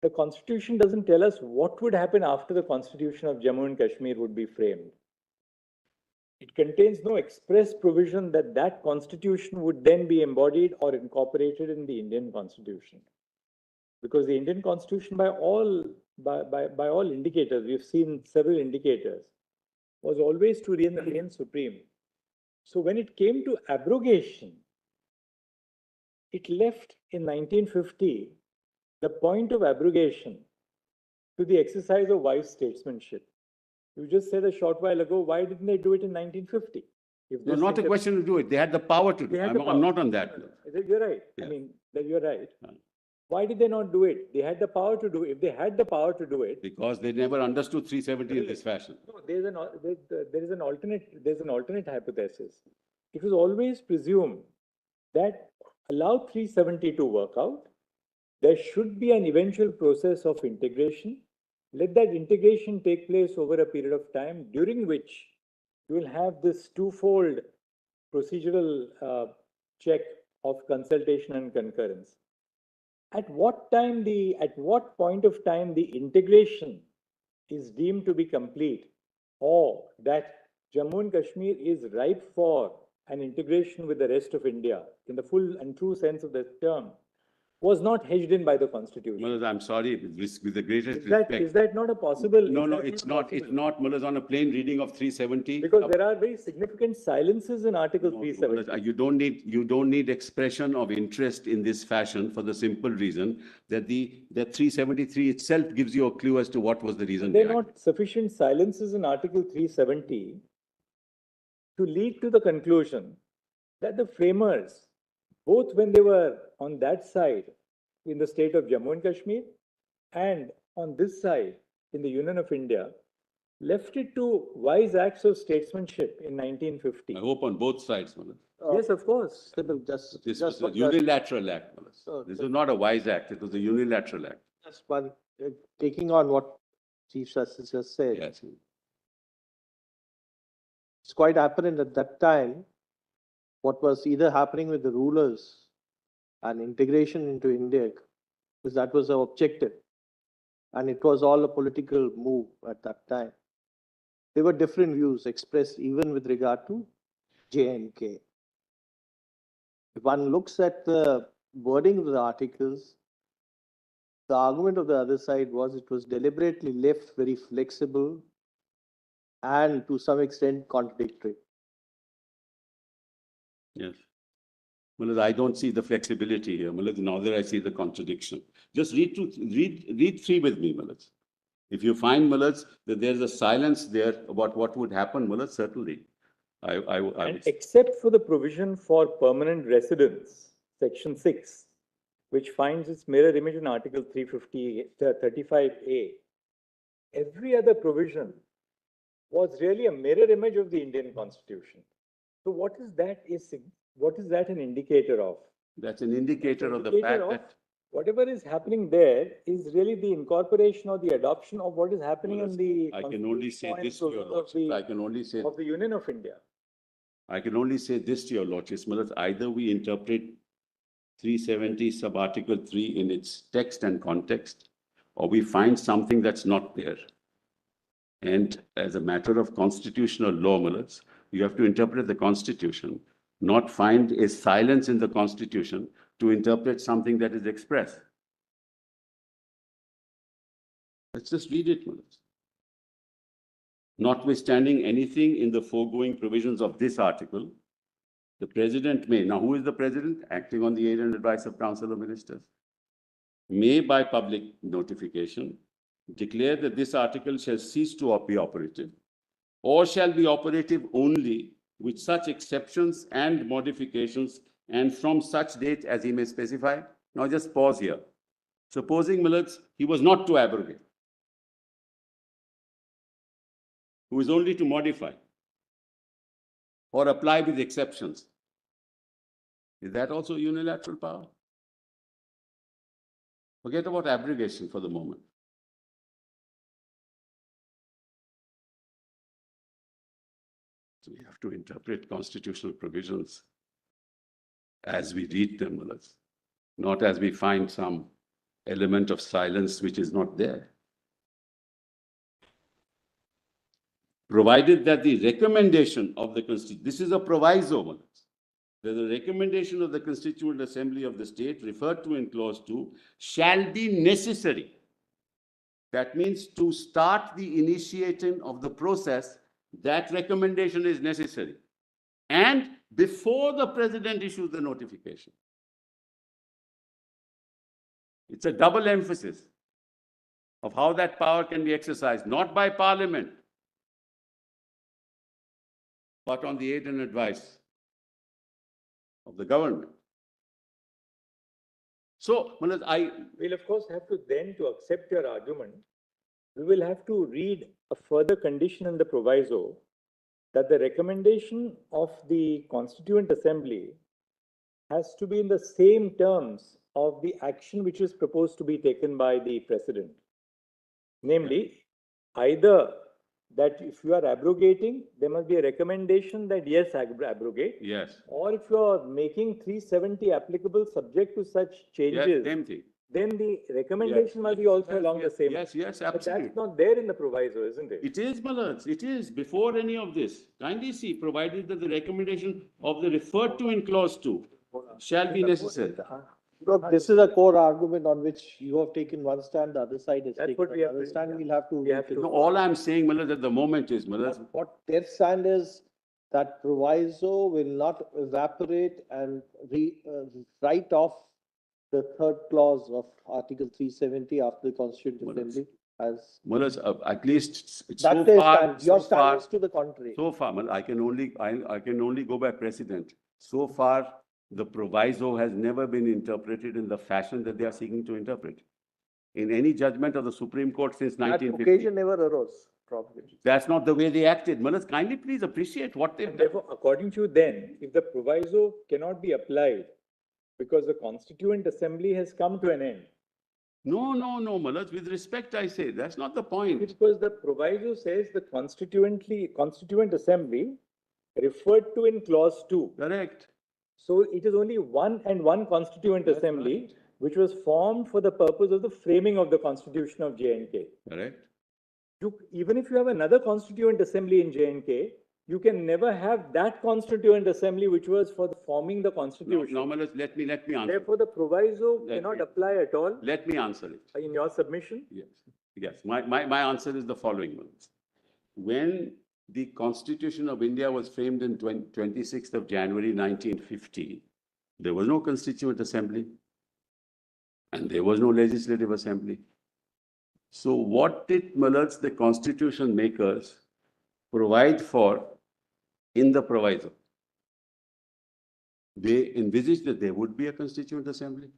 the Constitution doesn't tell us what would happen after the Constitution of Jammu and Kashmir would be framed. it contains no express provision that that constitution would then be embodied or incorporated in the Indian constitution. Because the Indian constitution, by all indicators, we've seen several indicators, was always to reign supreme. So when it came to abrogation, it left in 1950 the point of abrogation to the exercise of wise statesmanship. You just said a short while ago, why didn't they do it in 1950? If No, this not a inter- question to do it. They had the power to do They it. had the I'm power. not on that. You're right. I Yeah. mean, that you're right. Yeah. Why did they not do it? They had the power to do it. If they had the power to do it, Because they never understood 370 in this fashion. no, there's an alternate hypothesis. It was always presumed that allow 370 to work out, there should be an eventual process of integration. Let that integration take place over a period of time, during which you will have this twofold procedural check of consultation and concurrence. At what point of time the integration is deemed to be complete, or that Jammu and Kashmir is ripe for an integration with the rest of India in the full and true sense of the term, was not hedged in by the constitution. Mullahs, I'm sorry, with the greatest Is respect. that not a possible? No, is no, that it's a not. possible? It's not, Mullahs, on a plain reading of 370. Because there are very significant silences in Article No, 370. Mullahs, you don't need expression of interest in this fashion for the simple reason that that 373 itself gives you a clue as to what was the reason There are behind it. not sufficient silences in Article 370 to lead to the conclusion that the framers, both when they were on that side in the state of Jammu and Kashmir and on this side in the Union of India, left it to wise acts of statesmanship in 1950. I hope on both sides, Mullahs. Yes, of course. Sybil, just This was a one- unilateral act, Mullahs. Oh, This was not a wise act. It was a unilateral act. just one, taking on what Chief Justice just said. Yes. It's quite apparent at that time what was either happening with the rulers and integration into India, because that was the objective. And it was all a political move at that time. There were different views expressed even with regard to J&K. If one looks at the wording of the articles, the argument of the other side was it was deliberately left very flexible and to some extent contradictory. Yes. Mullahs, I don't see the flexibility here, Mullahs, neither I see the contradiction. Just read 3 with me, Mullahs. If you find, Mullahs, that there's a silence there about what would happen, Mullahs, certainly. And except for the provision for permanent residence, Section 6, which finds its mirror image in Article 35A, every other provision was really a mirror image of the Indian Constitution. So what is that an indicator of? That's an indicator of the Indicator fact of that whatever is happening there is really the incorporation or the adoption of what is happening in the I can only say this to your lordship. I can only say of the Union of India. I can only say this to your lordship, Mullahs, either we interpret 370 sub-article 3 in its text and context, or we find something that's not there. And as a matter of constitutional law, Mullahs, you have to interpret the Constitution, not find a silence in the Constitution to interpret something that is expressed. Let's just read it, Mullahs. Notwithstanding anything in the foregoing provisions of this article, the President may, now who is the President? Acting on the aid and advice of Council of Ministers, may by public notification declare that this article shall cease to be operative, or shall be operative only with such exceptions and modifications and from such date as he may specify. Now just pause here. Supposing, Mullahs, he was not to abrogate, who is only to modify or apply with exceptions. Is that also unilateral power? Forget about abrogation for the moment. So we have to interpret constitutional provisions as we read them, Mullahs, not as we find some element of silence which is not there. provided that the recommendation of the Constitution, this is a proviso, Manoj. That the recommendation of the Constituent Assembly of the state referred to in clause 2 shall be necessary. That means to start the initiating of the process, that recommendation is necessary. And before the president issues the notification. It's a double emphasis of how that power can be exercised, not by parliament, but on the aid and advice of the government. So, Manoj, We'll of course have to then, to accept your argument, we will have to read a further condition in the proviso that the recommendation of the Constituent Assembly has to be in the same terms of the action which is proposed to be taken by the President. Namely, either that if you are abrogating, there must be a recommendation that yes, abrogate. yes, Or if you are making 370 applicable subject to such yes, changes, same thing. then the recommendation must be also along the same. Yes, yes, But absolutely. that's not there in the proviso, isn't it? It is, Manoj, it is, before any of this. Kindly see, provided that the recommendation of the referred to in clause 2 shall be necessary. Look, this is a core argument on which you have taken one stand, the other side is That's taking what we have another to- stand. We'll have to. we have to- No, all I'm saying, Manoj, at the moment is, Manoj, What their stand is that proviso will not evaporate and write off the third clause of Article 370 after the Constituent Assembly as. Manoj, at least it's That so their far, stand. Your so far, stand is to the contrary. so far, Manoj, I can only go by precedent. So far, the proviso has never been interpreted in the fashion that they are seeking to interpret. In any judgment of the Supreme Court since That 1950. occasion never arose, probably. That's not the way they acted. Manoj, kindly please appreciate what they've And done. therefore, according to you then, if the proviso cannot be applied because the Constituent Assembly has come to an end, No, Manoj, with respect, I say, that's not the point. because the proviso says the Constituent Assembly referred to in clause 2. Correct. So it is only one Constituent Assembly which was formed for the purpose of the framing of the Constitution of J&K. Correct. Even if you have another Constituent Assembly in J&K, you can never have that Constituent Assembly which was for forming the No, Constitution. Manoj, let me answer. Therefore, the proviso Let cannot me- apply at all Let me answer it. in your submission. Yes. My answer is the following, Manoj. When the Constitution of India was framed in 26th of January 1950, there was no Constituent Assembly and there was no Legislative Assembly. So what did, Manoj, the Constitution makers provide for in the proviso? They envisaged that there would be a Constituent Assembly.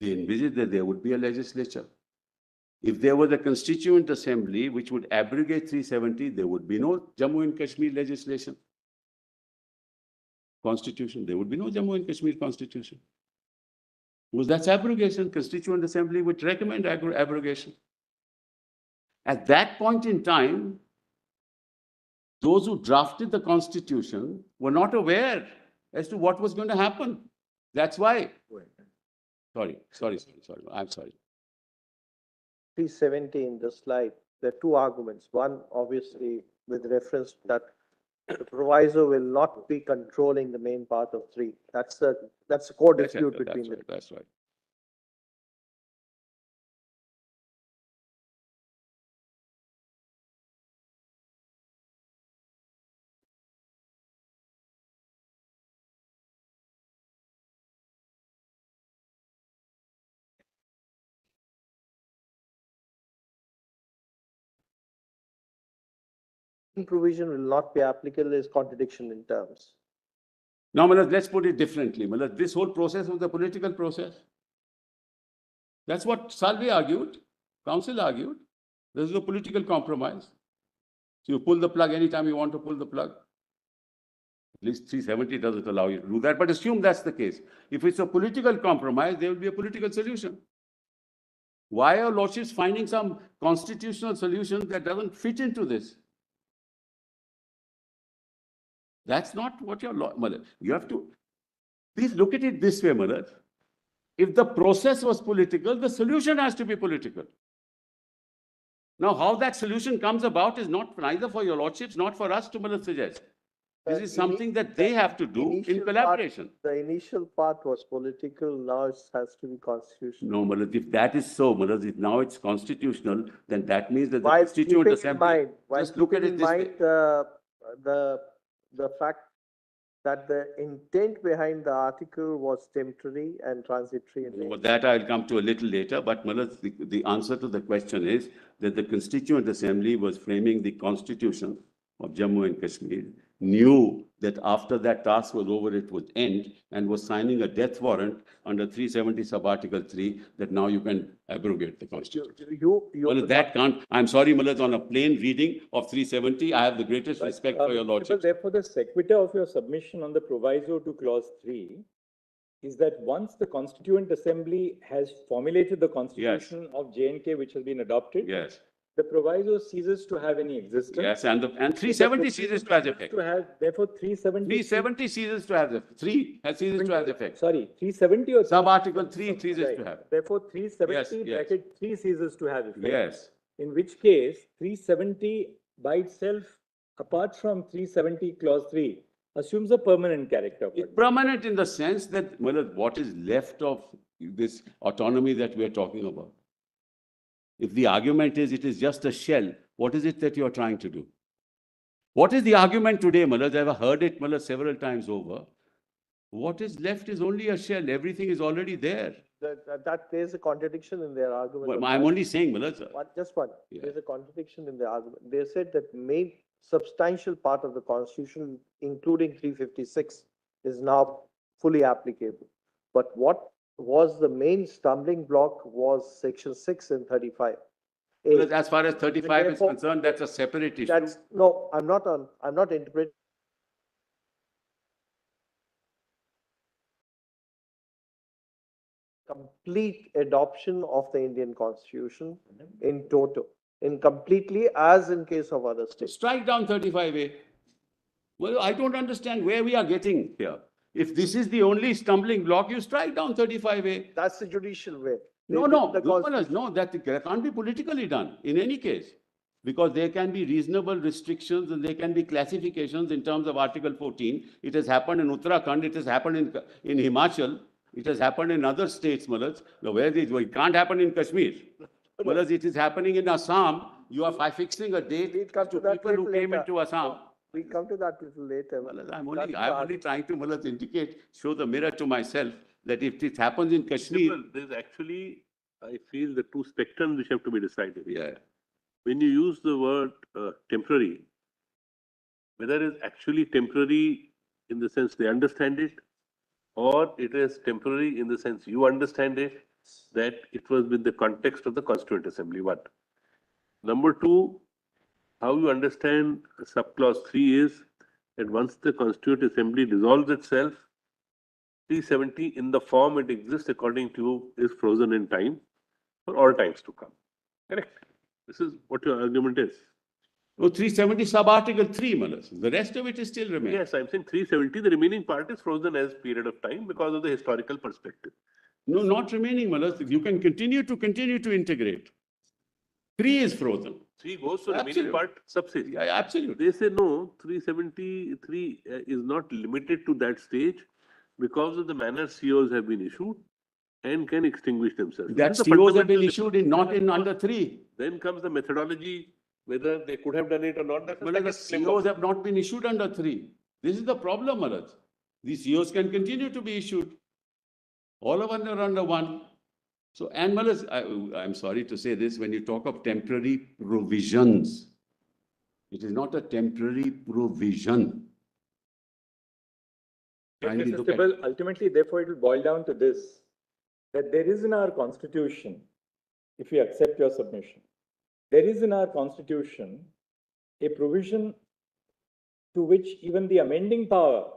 They envisaged that there would be a legislature. If there was a Constituent Assembly which would abrogate 370, there would be no Jammu and Kashmir legislation. Constitution, there would be no Jammu and Kashmir Constitution. Because that's abrogation. Constituent Assembly would recommend abrogation. At that point in time, those who drafted the Constitution were not aware as to what was going to happen. That's why. Sorry. I'm sorry. 370 in the slide, there are two arguments. One, obviously, with reference that the proviso will not be controlling the main part of 3. That's a core dispute between them. That's right. Provision will not be applicable is contradiction in terms. Now, Manoj, let's put it differently. Manoj, this whole process was the political process. That's what Salvi argued, council argued. This is a political compromise. So you pull the plug anytime you want to pull the plug. At least 370 doesn't allow you to do that, but assume that's the case. If it's a political compromise, there will be a political solution. Why are lordships finding some constitutional solution that doesn't fit into this? That's not what your law, Manoj. You have to, please look at it this way, Manoj. If the process was political, the solution has to be political. Now, how that solution comes about is not neither for your lordships, not for us to suggest. This is something that they have to do in Initial part- collaboration. The initial part was political, now it has to be constitutional. No, Malad, if that is so, Malad, if now it's constitutional, then that means that the While Constituent keeping in Assembly. mind, while Just look at keeping it in this way. mind, the fact that the intent behind the article was temporary and transitory. in Well, nature. that I'll come to a little later, but Malad, the answer to the question is that the Constituent Assembly was framing the constitution of Jammu and Kashmir, knew that after that task was over, it would end, and was signing a death warrant under 370 sub-article 3, that now you can abrogate the constitution. Well, that can't, I'm sorry, Malad, on a plain reading of 370, I have the greatest respect for your lordship. Therefore, the sequitur of your submission on the proviso to clause 3 is that once the Constituent Assembly has formulated the constitution of J&K, which has been adopted, Yes, the proviso ceases to have any existence. yes, and 370 ceases to have effect. Therefore, 370. 370 ceases to have effect. 3 has ceases to have effect. Sorry, 370 or. Sub-article 3 ceases Right. to have. Therefore, 370 Yes, yes. bracket 3 ceases to have effect. Yes. In which case, 370 by itself, apart from 370 clause 3, assumes a permanent character. It's permanent in the sense that, well, what is left of this autonomy that we are talking about? If the argument is it is just a shell, what is it that you are trying to do? What is the argument today, Malad? I've heard it, Malad, several times over. What is left is only a shell. Everything is already there. That there's a contradiction in their argument. Well, I'm only saying, Malad, sir. Just one, Yeah. there's a contradiction in the argument. They said that main substantial part of the constitution, including 356, is now fully applicable. But what was the main stumbling block was section 6 and 35. Because as far as 35 is Therefore, concerned, that's a separate issue. No, I'm not interpreting. Complete adoption of the Indian constitution in toto, in completely as in case of other states. Strike down 35A. Well, I don't understand where we are getting here. If this is the only stumbling block, you strike down 35A. That's the judicial way. No, The no, that can't be politically done in any case. Because there can be reasonable restrictions and there can be classifications in terms of Article 14. It has happened in Uttarakhand, it has happened in Himachal, it has happened in other states, Malaj. Now, it can't happen in Kashmir. Malaj, it is happening in Assam. You are fixing a date We'll come to to that people who little came later. into Assam. We come to that little later. Malaj, I'm only trying to, Malaj, indicate, show the mirror to myself that if it happens in Kashmir. Well, there's actually, I feel, the two spectrums which have to be decided. Yeah. When you use the word temporary, whether it is actually temporary in the sense they understand it, or it is temporary in the sense you understand it, that it was with the context of the Constituent Assembly, one. Number two, how you understand subclause 3 is that once the Constituent Assembly dissolves itself, 370 in the form it exists according to you is frozen in time for all times to come. Correct? This is what your argument is. No, 370 sub-article 3, Malaj. The rest of it is still remaining. Yes, I'm saying 370, the remaining part is frozen as period of time because of the historical perspective. No, not remaining, Malaj. You can continue to integrate. 3 is frozen. 3 goes to the remaining Absolutely. part subsidy. Yeah, absolutely. They say no, 373 is not limited to that stage because of the manner COs have been issued and can extinguish themselves. That This is a COs have been fundamental issued in, not in under 3. Then comes the methodology, whether they could have done it or not. That's Well, like the a slim COs box. have not been issued under 3. This is the problem, Malaj. These COs can continue to be issued. All of them are under 1. So, and Malaj, I'm sorry to say this, when you talk of temporary provisions, it is not a temporary provision. Kindly look at- Well, ultimately, therefore, it will boil down to this, that there is in our constitution, if we accept your submission, there is in our constitution a provision to which even the amending power,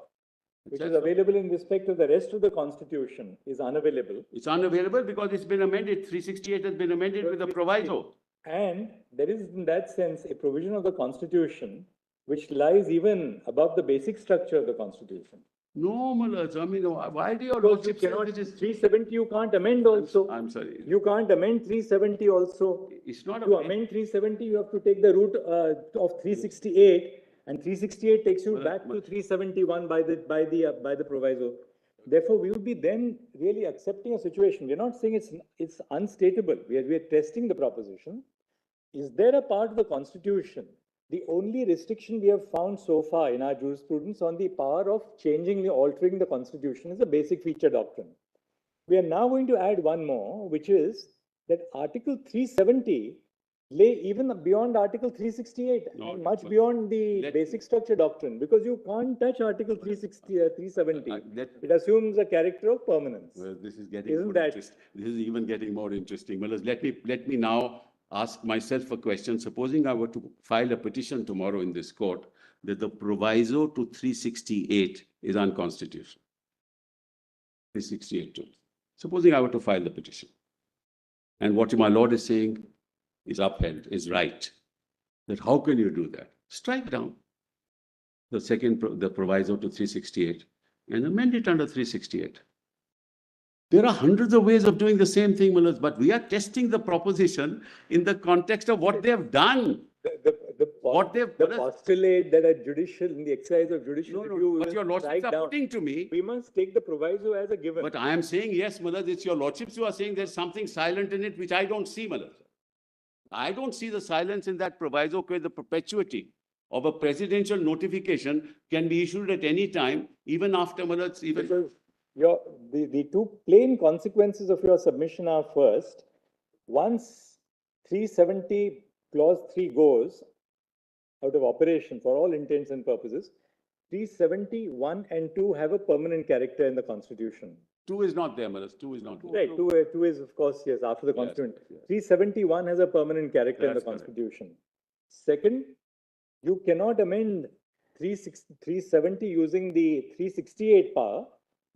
which is available in respect of the rest of the constitution, is unavailable. It's unavailable because it's been amended. 368 has been amended with a proviso. And there is in that sense a provision of the constitution which lies even above the basic structure of the constitution. No, my lords, I mean, why do your Because you lordship say cannot, this is? 370 you can't amend also. I'm sorry. You can't amend 370 also. It's not To a. amend 370, you have to take the route of 368, and 368 takes you back to 371 by the proviso. Therefore, we would be then really accepting a situation. We're not saying it's unstateable. We are testing the proposition. Is there a part of the Constitution? The only restriction we have found so far in our jurisprudence on the power of altering the Constitution is the basic feature doctrine. We are now going to add one more, which is that Article 370 lay even beyond Article 368 No, and much but beyond the let- basic structure doctrine, because you can't touch Article 370. It assumes a character of permanence. Well, this is getting Isn't more that- interesting. This is even getting more interesting. Well, let me now ask myself a question. Supposing I were to file a petition tomorrow in this court that the proviso to 368 is unconstitutional. 368 too. Supposing I were to file the petition, and what my lord is saying is upheld, is right. That how can you do that? Strike down the proviso to 368 and amend it under 368. There are hundreds of ways of doing the same thing, Mullahs, but we are testing the proposition in the context of what they have done. What they've- The postulate that in the exercise of judicial No, review. what will your lordships strike are down. putting to me. We must take the proviso as a given. But I am saying, yes, Mullahs, it's your lordships who are saying there's something silent in it, which I don't see, Mullahs. I don't see the silence in that proviso where the perpetuity of a presidential notification can be issued at any time, even after, Mullahs, even. Because the two plain consequences of your submission are first, once 370 clause 3 goes out of operation for all intents and purposes, 371 and 2 have a permanent character in the Constitution. 2 is not there, Mullahs, 2 is not there. Right, two is of course, yes, after the Yes, Constitution. yes. 371 has a permanent character in the That's correct. Constitution. Second, you cannot amend 370 using the 368 power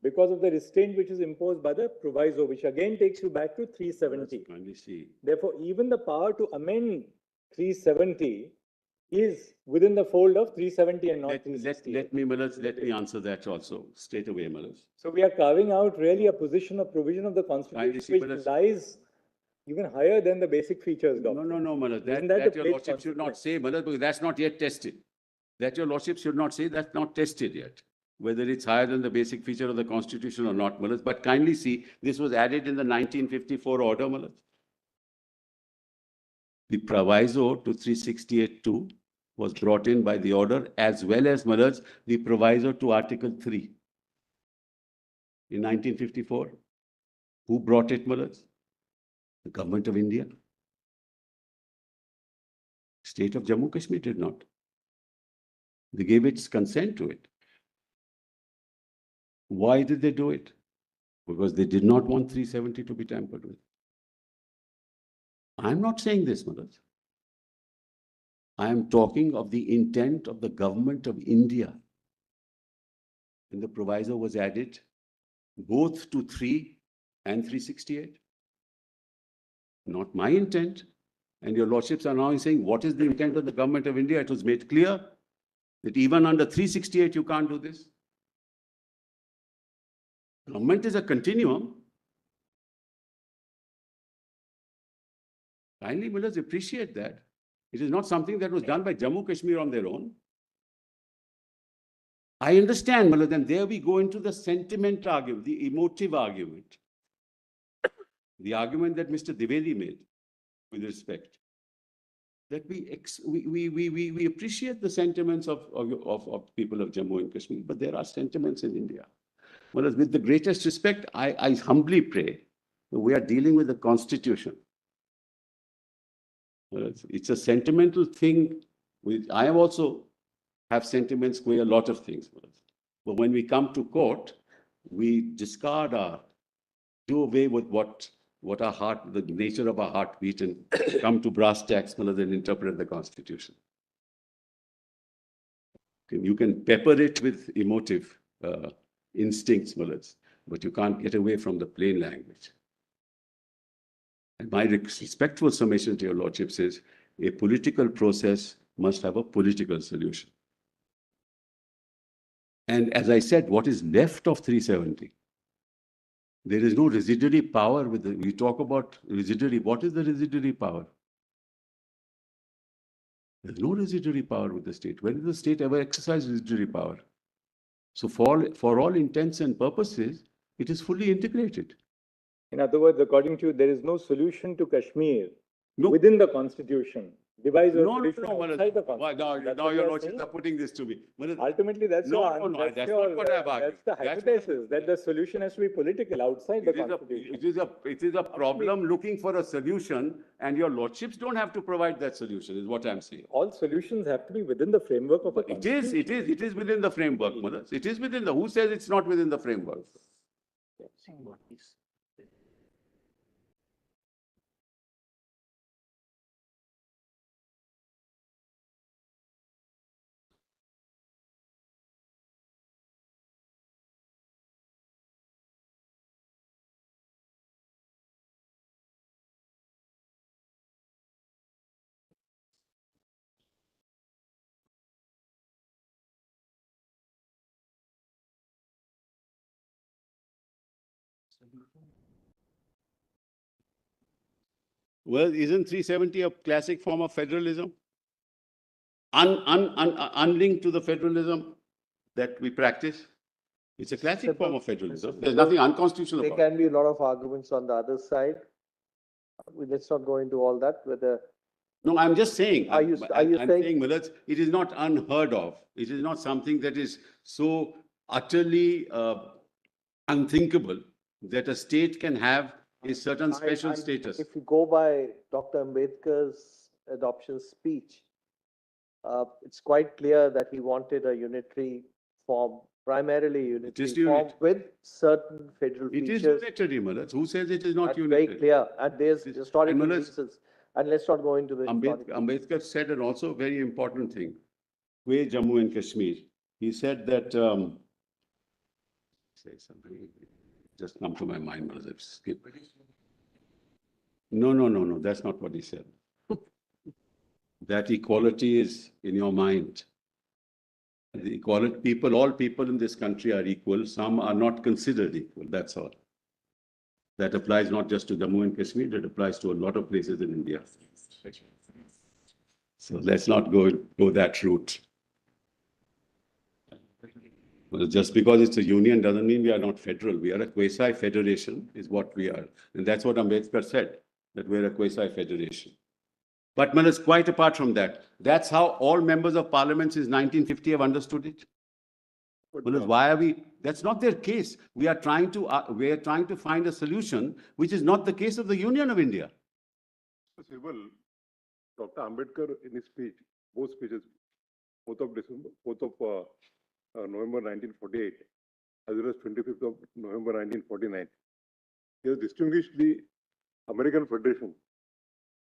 because of the restraint which is imposed by the proviso, which again takes you back to 370. Kindly see. Therefore, even the power to amend 370 is within the fold of 370 and not Let 368. me, Mullahs, let me answer that also, straight away, Mullahs. So we are carving out really a provision of the Constitution see, which but lies even higher than the basic features doctrine. No, Mullahs, Isn't that that the your plain lordship should not consequence? say, Mullahs, because that's not yet tested. That your lordship should not say, that's not tested yet. Whether it's higher than the basic feature of the Constitution or not, Mullahs. But kindly see, this was added in the 1954 order, Mullahs. The proviso to 368(2) was brought in by the order, as well as, Mullahs, the proviso to Article 3 in 1954. Who brought it, Mullahs? The government of India. State of Jammu Kashmir did not. They gave its consent to it. Why did they do it? Because they did not want 370 to be tampered with. I'm not saying this, Mullahs. I am talking of the intent of the government of India. And the proviso was added both to 3 and 368. Not my intent. And your lordships are now saying, what is the intent of the government of India? It was made clear that even under 368, you can't do this. Government is a continuum. Kindly, Mullahs, appreciate that. It is not something that was done by Jammu Kashmir on their own. I understand, Mullahs, and there we go into the sentiment argument, the emotive argument. The argument that Mr. Dwivedi made, with respect. That we appreciate the sentiments of people of Jammu and Kashmir, but there are sentiments in India. Well, with the greatest respect, I humbly pray that we are dealing with the Constitution. Well, it's a sentimental thing. I also have sentiments with a lot of things. But when we come to court, we discard do away with what our heart, the nature of our heartbeat, and come to brass tacks and interpret the Constitution. You can pepper it with emotive instincts, Mullahs, but you can't get away from the plain language. And my respectful summation to your lordships is a political process must have a political solution. And as I said, what is left of 370? There is no residuary power with the, we talk about residuary. What is the residuary power? There's no residuary power with the state. When did the state ever exercise residuary power? So for all intents and purposes, it is fully integrated. In other words, according to you, there is no solution to Kashmir No. within the constitution. Devise a No, solution outside the constitution. That's now what your you are lordships saying? are putting this to me. Ultimately, that's No, your, no, no, that's your, not what I've argued. that's the That's what- hypothesis, that the solution has to be political outside the constitution. It is a problem looking for a solution, and your lordships don't have to provide that solution, is what I'm saying. All solutions have to be within the framework of a constitution. It is within the framework, Mothers. It is within the, who says it's not within the framework? Well, isn't 370 a classic form of federalism? Unlinked to the federalism that we practice? It's a classic form of federalism. There's nothing unconstitutional There about it. can be a lot of arguments on the other side. Let's not go into all that, whether No, I'm just saying. Are you I'm saying- saying, Millets, it is not unheard of. It is not something that is so utterly unthinkable that a state can have a certain special status. If you go by Dr. Ambedkar's adoption speech, it's quite clear that he wanted a unitary form, primarily unitary form unit. with certain federal It is features. unitary, Millets. Who says it is not That's unitary? very clear, and there's This- historical and Manoj- reasons. And let's not go into the historical. Ambedkar said an also very important thing. Way Jammu and Kashmir. He said that, say something, just come to my mind, Millets, I've skipped. No, that's not what he said. That equality is in your mind. The equality, people, all people in this country are equal. Some are not considered equal. That's all. That applies not just to Jammu and Kashmir, that applies to a lot of places in India. So let's not go that route. Well, just because it's a union doesn't mean we are not federal. We are a quasi-federation is what we are. And that's what Ambedkar said, that we're a quasi-federation. But Manoj, quite apart from that, that's how all members of parliament since 1950 have understood it. Manoj, why are we, that's not their case. We are trying to find a solution, which is not the case of the Union of India. Civil, Dr. Ambedkar in his speech, both speeches, 4th of November 1948, as well as 25th of November 1949, he has distinguished the American Federation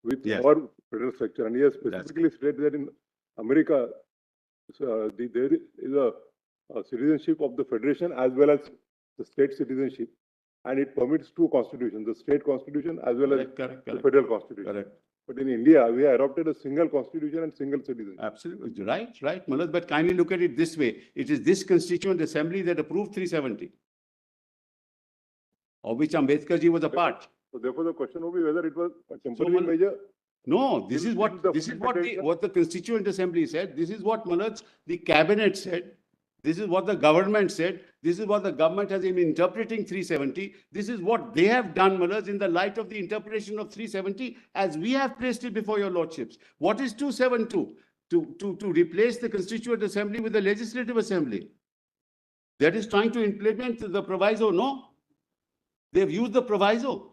with Yes. our federal structure, and he has specifically stated that in America, there is a citizenship of the federation as well as the state citizenship, and it permits two constitutions, the state constitution as well as Correct. the federal constitution. Correct. But in India, we have adopted a single constitution and single citizenship. Absolutely. Right, Manoj. But kindly look at it this way. It is this constituent assembly that approved 370, of which Ambedkar ji was a part. So therefore, the question will be whether it was a temporary measure. No, this is what the Constituent Assembly said. This is what Manoj, the cabinet said. This is what the government said. This is what the government has been interpreting 370. This is what they have done, Manoj, in the light of the interpretation of 370, as we have placed it before your lordships. What is 272? To replace the Constituent Assembly with the Legislative Assembly. That is trying to implement the proviso, no? They've used the proviso.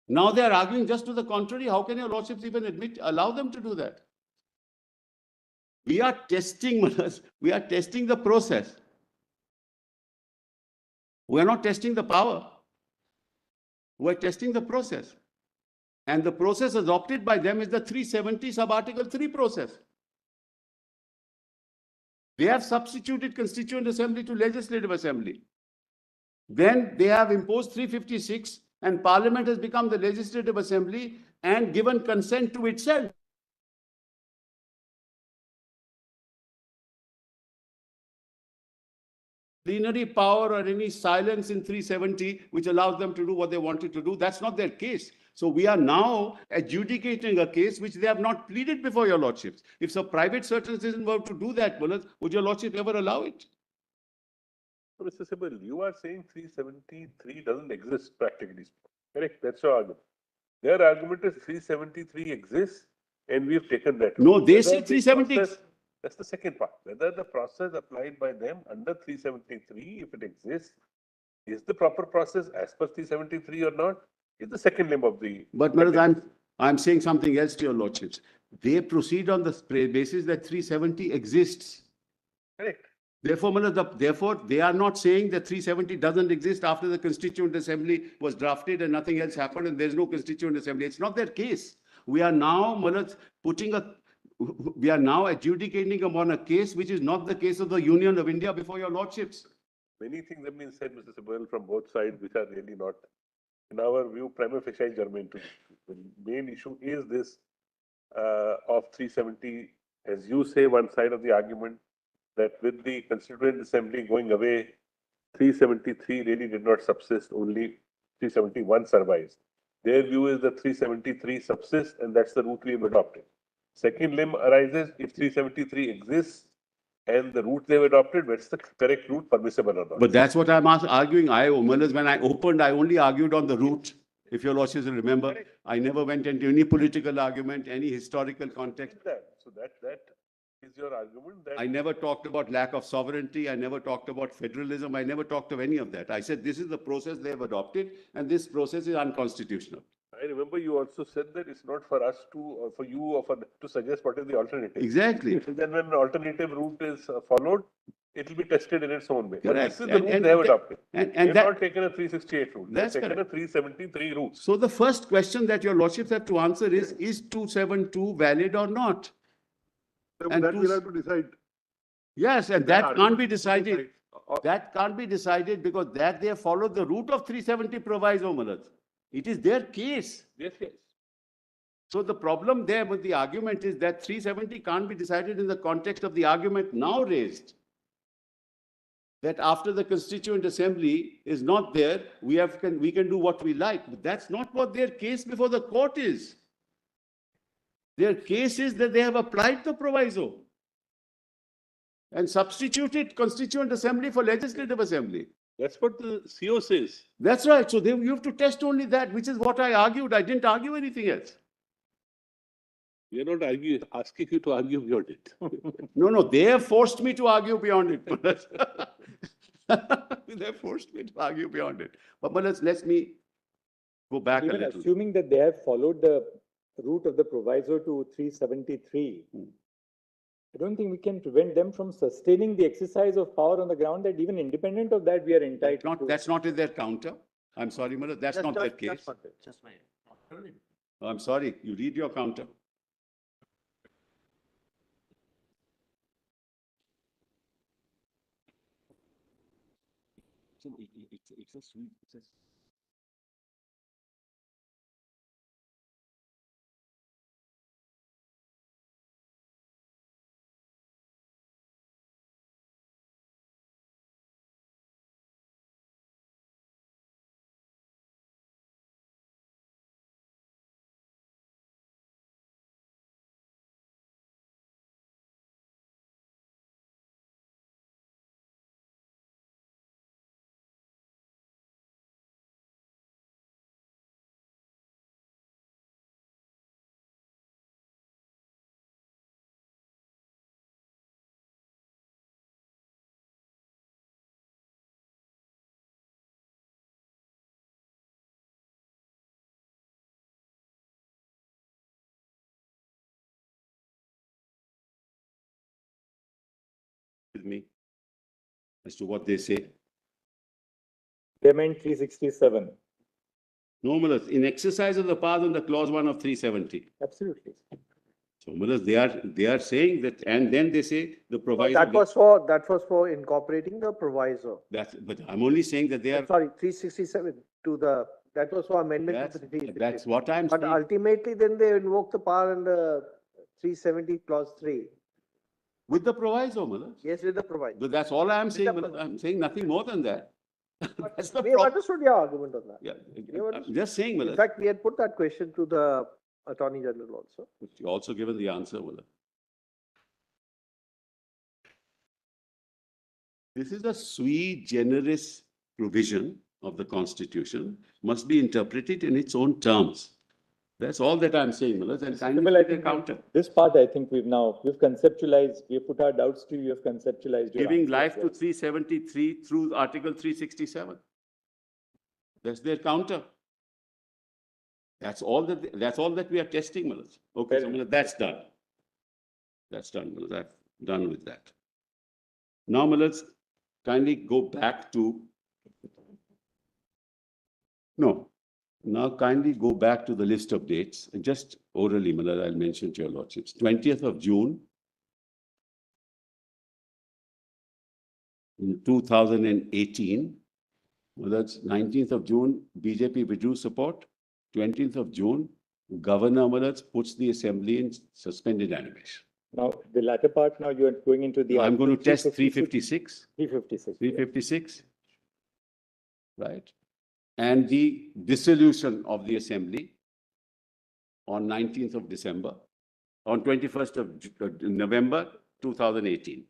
Now they are arguing just to the contrary. How can your lordships even allow them to do that? We are testing, Manoj. We are testing the process. We are not testing the power. We are testing the process. And the process adopted by them is the 370 sub-article 3 process. They have substituted Constituent Assembly to Legislative Assembly. Then they have imposed 356 and Parliament has become the Legislative Assembly and given consent to itself. plenary power or any silence in 370 which allows them to do what they wanted to do. That's not their case. So we are now adjudicating a case which they have not pleaded before your lordships. If some private citizen were to do that, would your lordship ever allow it? So, Mr. Sibal, you are saying 373 doesn't exist practically. Correct? That's your argument. Their argument is 373 exists and we've taken that. No, they Whether say the 370. process- That's the second part. Whether the process applied by them under 373, if it exists, is the proper process as per 373 or not, is the second limb of the. But Maharaj, I'm saying something else to your lordships. They proceed on the basis that 370 exists. Correct. Therefore, therefore, they are not saying that 370 doesn't exist after the Constituent Assembly was drafted and nothing else happened and there's no Constituent Assembly. It's not their case. We are now, we are now adjudicating upon a case which is not the case of the Union of India before your lordships. Many things have been said, Mr. Sibal, from both sides, which are really not, in our view, prima facie germane to the main issue is this of 370, as you say, one side of the argument that with the Constituent Assembly going away, 373 really did not subsist, only 371 survives. Their view is that 373 subsists and that's the route we have adopted. Second limb arises if 373 exists and the route they have adopted, what's the correct route, permissible or not? But that's what I'm arguing. When I opened, I only argued on the route. If your lordships will remember, I never went into any political argument, any historical context. So that is your argument that. I never talked about lack of sovereignty. I never talked about federalism. I never talked of any of that. I said this is the process they have adopted and this process is unconstitutional. I remember you also said that it's not for us to, or for you, or to suggest what is the alternative. Exactly. Then when an alternative route is followed, it will be tested in its own way. But Correct. this is the route they have adopted. And They've that, not taken a 368 route. That's They've taken correct. a 373 route. So the first question that your lordships have to answer is 272 valid or not? And That we'll have to decide. Yes, and that can't be decided. Decide. That can't be decided because that they have followed the route of 370 proviso, Manoj. It is their case. Yes, yes. So the problem there with the argument is that 370 can't be decided in the context of the argument now raised. That after the Constituent Assembly is not there, we can do what we like. But that's not what their case before the court is. Their case is that they have applied the proviso and substituted Constituent Assembly for Legislative Assembly. That's what the CO says. That's right. So you have to test only that, which is what I argued. I didn't argue anything else. We are not asking you to argue beyond it. No, they have forced me to argue beyond it. They have forced me to argue beyond it. But let me go back a Even little. assuming that they have followed the route of the proviso to 373, I don't think we can prevent them from sustaining the exercise of power on the ground that even independent of that, we are entitled to. That's not in their counter. I'm sorry, Manoj, that's not their case. Just my alternative. I'm sorry, you read your counter. It's a sweet. With me as to what they say. They meant 367. No, Manoj, in exercise of the powers under clause 1 of 370. Absolutely. So, Manoj, they are saying that, and then they say the proviso. That was for incorporating the proviso. But I'm only saying that they are. Sorry, 367 to the, that was for amendment to the 360. That's what I'm But saying. ultimately then they invoke the power under 370 clause 3. With the proviso, Malad. Yes, with the proviso. But that's all I am saying, the Malad. I'm saying nothing more than that. That's the We have problem. understood your argument on that. Yeah, You I'm understood. just saying, In Malad. fact, we had put that question to the Attorney General also. You also given the answer, Malad. This is a sui generis provision of the Constitution, must be interpreted in its own terms. That's all that I'm saying, Malad, and kindly Sibal, I take a think counter. this part, I think we've conceptualized, we've put our doubts to you, have conceptualized your Giving answer as life to well. 373 through Article 367. That's their counter. That's all that we are testing, Malad. Okay, so Malad, that's done. That's done, Malad. I'm done with that. Now, Malad, kindly go back to. No. Now kindly go back to the list of dates. Just orally, Malad, I'll mention to your lordships. 20th of June in 2018. Well, that's 19th of June, BJP withdrew support. 20th of June, Governor Malad puts the assembly in suspended animation. Now, the latter part, now you are going into the. I'm going to Article test 356. 356. 356. Right. And the dissolution of the assembly on 19th of December, on 21st of November 2018.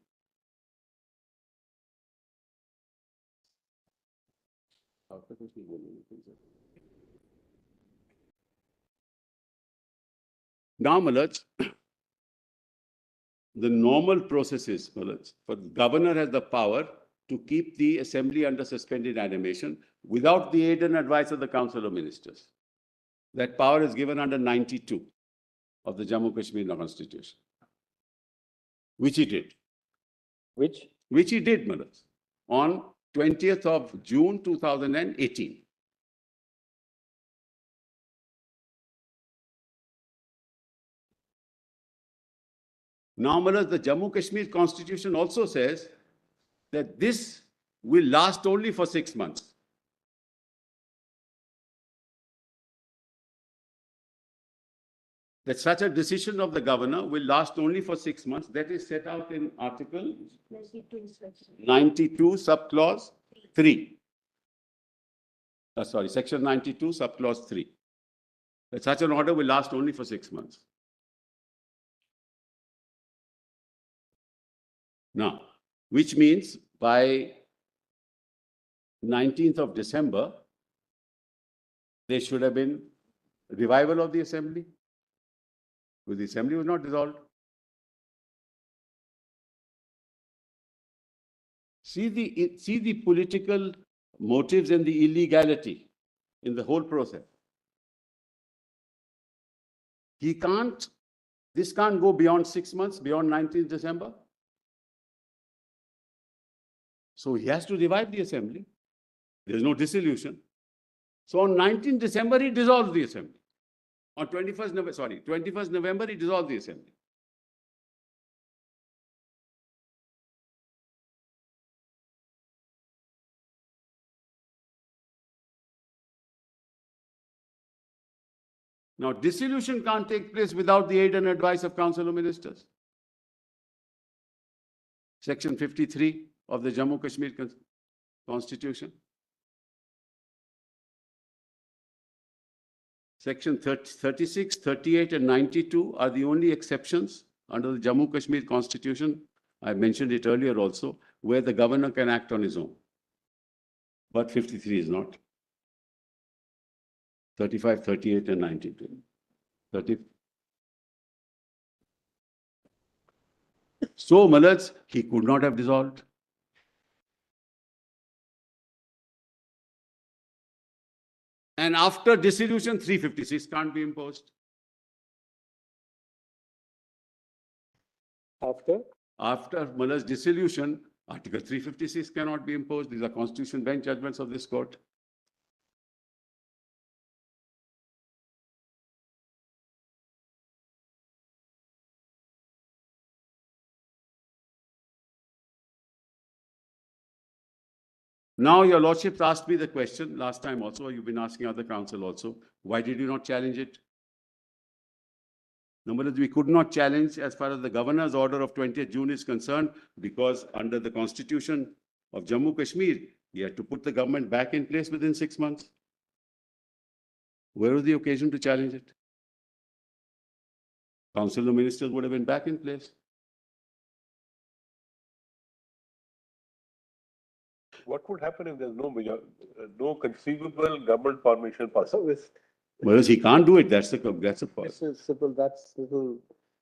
Now, Malad, the normal process is, Malad, for the governor has the power to keep the assembly under suspended animation without the aid and advice of the Council of Ministers. That power is given under 92 of the Jammu Kashmir Constitution, which he did. Which? Which he did, Malad, on 20th of June 2018. Now, Malad, the Jammu Kashmir Constitution also says that this will last only for 6 months. That such a decision of the governor will last only for 6 months. That is set out in Article 92, subclause 3. Sorry, Section 92, subclause 3. That such an order will last only for 6 months. Now, which means by 19th of December, there should have been revival of the assembly. Because the assembly was not dissolved. See the political motives and the illegality in the whole process. This can't go beyond 6 months, beyond 19th December. So he has to revive the assembly. There's no dissolution. So on 19th December, he dissolves the assembly. On 21st November, he dissolved the assembly. Now, dissolution can't take place without the aid and advice of Council of Ministers. Section 53 of the Jammu Kashmir Constitution. Section 36, 38 and 92 are the only exceptions under the Jammu Kashmir Constitution. I mentioned it earlier also, where the governor can act on his own. But 53 is not. 35, 38 and 92. 30. So, Malad, he could not have dissolved. And after dissolution, 356 can't be imposed. After Malad's dissolution, Article 356 cannot be imposed. These are Constitution bench judgments of this court. Now, your lordships asked me the question last time also, you've been asking other counsel also, why did you not challenge it? Number one, we could not challenge as far as the governor's order of 20th June is concerned, because under the constitution of Jammu Kashmir, he had to put the government back in place within 6 months. Where was the occasion to challenge it? Council of Ministers would have been back in place. What would happen if there's no conceivable government formation possible? Whereas he can't do it, that's the point. Mr. Sibal, that's little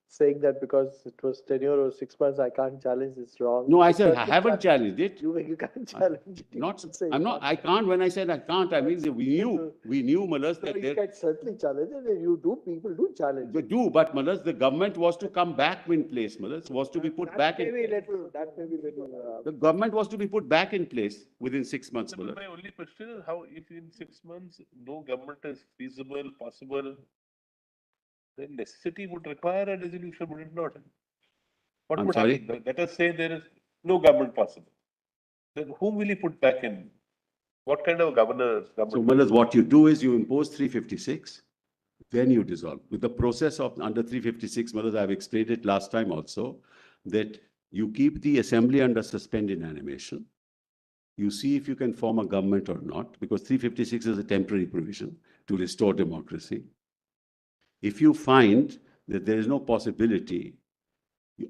saying that because it was tenure or 6 months, I can't challenge this wrong. No, I You said I certainly haven't can't- challenged it. You can't challenge it. You Not, can't say I'm you not, can't. I can't, when I said I can't, I mean, we knew, Malas, No, that you there, can certainly challenge it, and you do, people do challenge they it. do, but Malas, the government was to come back in place, Malas, was to be put That back may in. be little, that may be little, The government was to be put back in place within 6 months, Malas. My only question is how, if in 6 months, no government is feasible, possible, then necessity would require a resolution, would it not? What I'm would sorry? happen? Let us say there is no government possible. Then whom will he put back in? What kind of governor? So Malas, what you do is you impose 356, then you dissolve. With the process of under 356, Malas, I've explained it last time also, that you keep the assembly under suspended animation. You see if you can form a government or not, because 356 is a temporary provision to restore democracy. If you find that there is no possibility,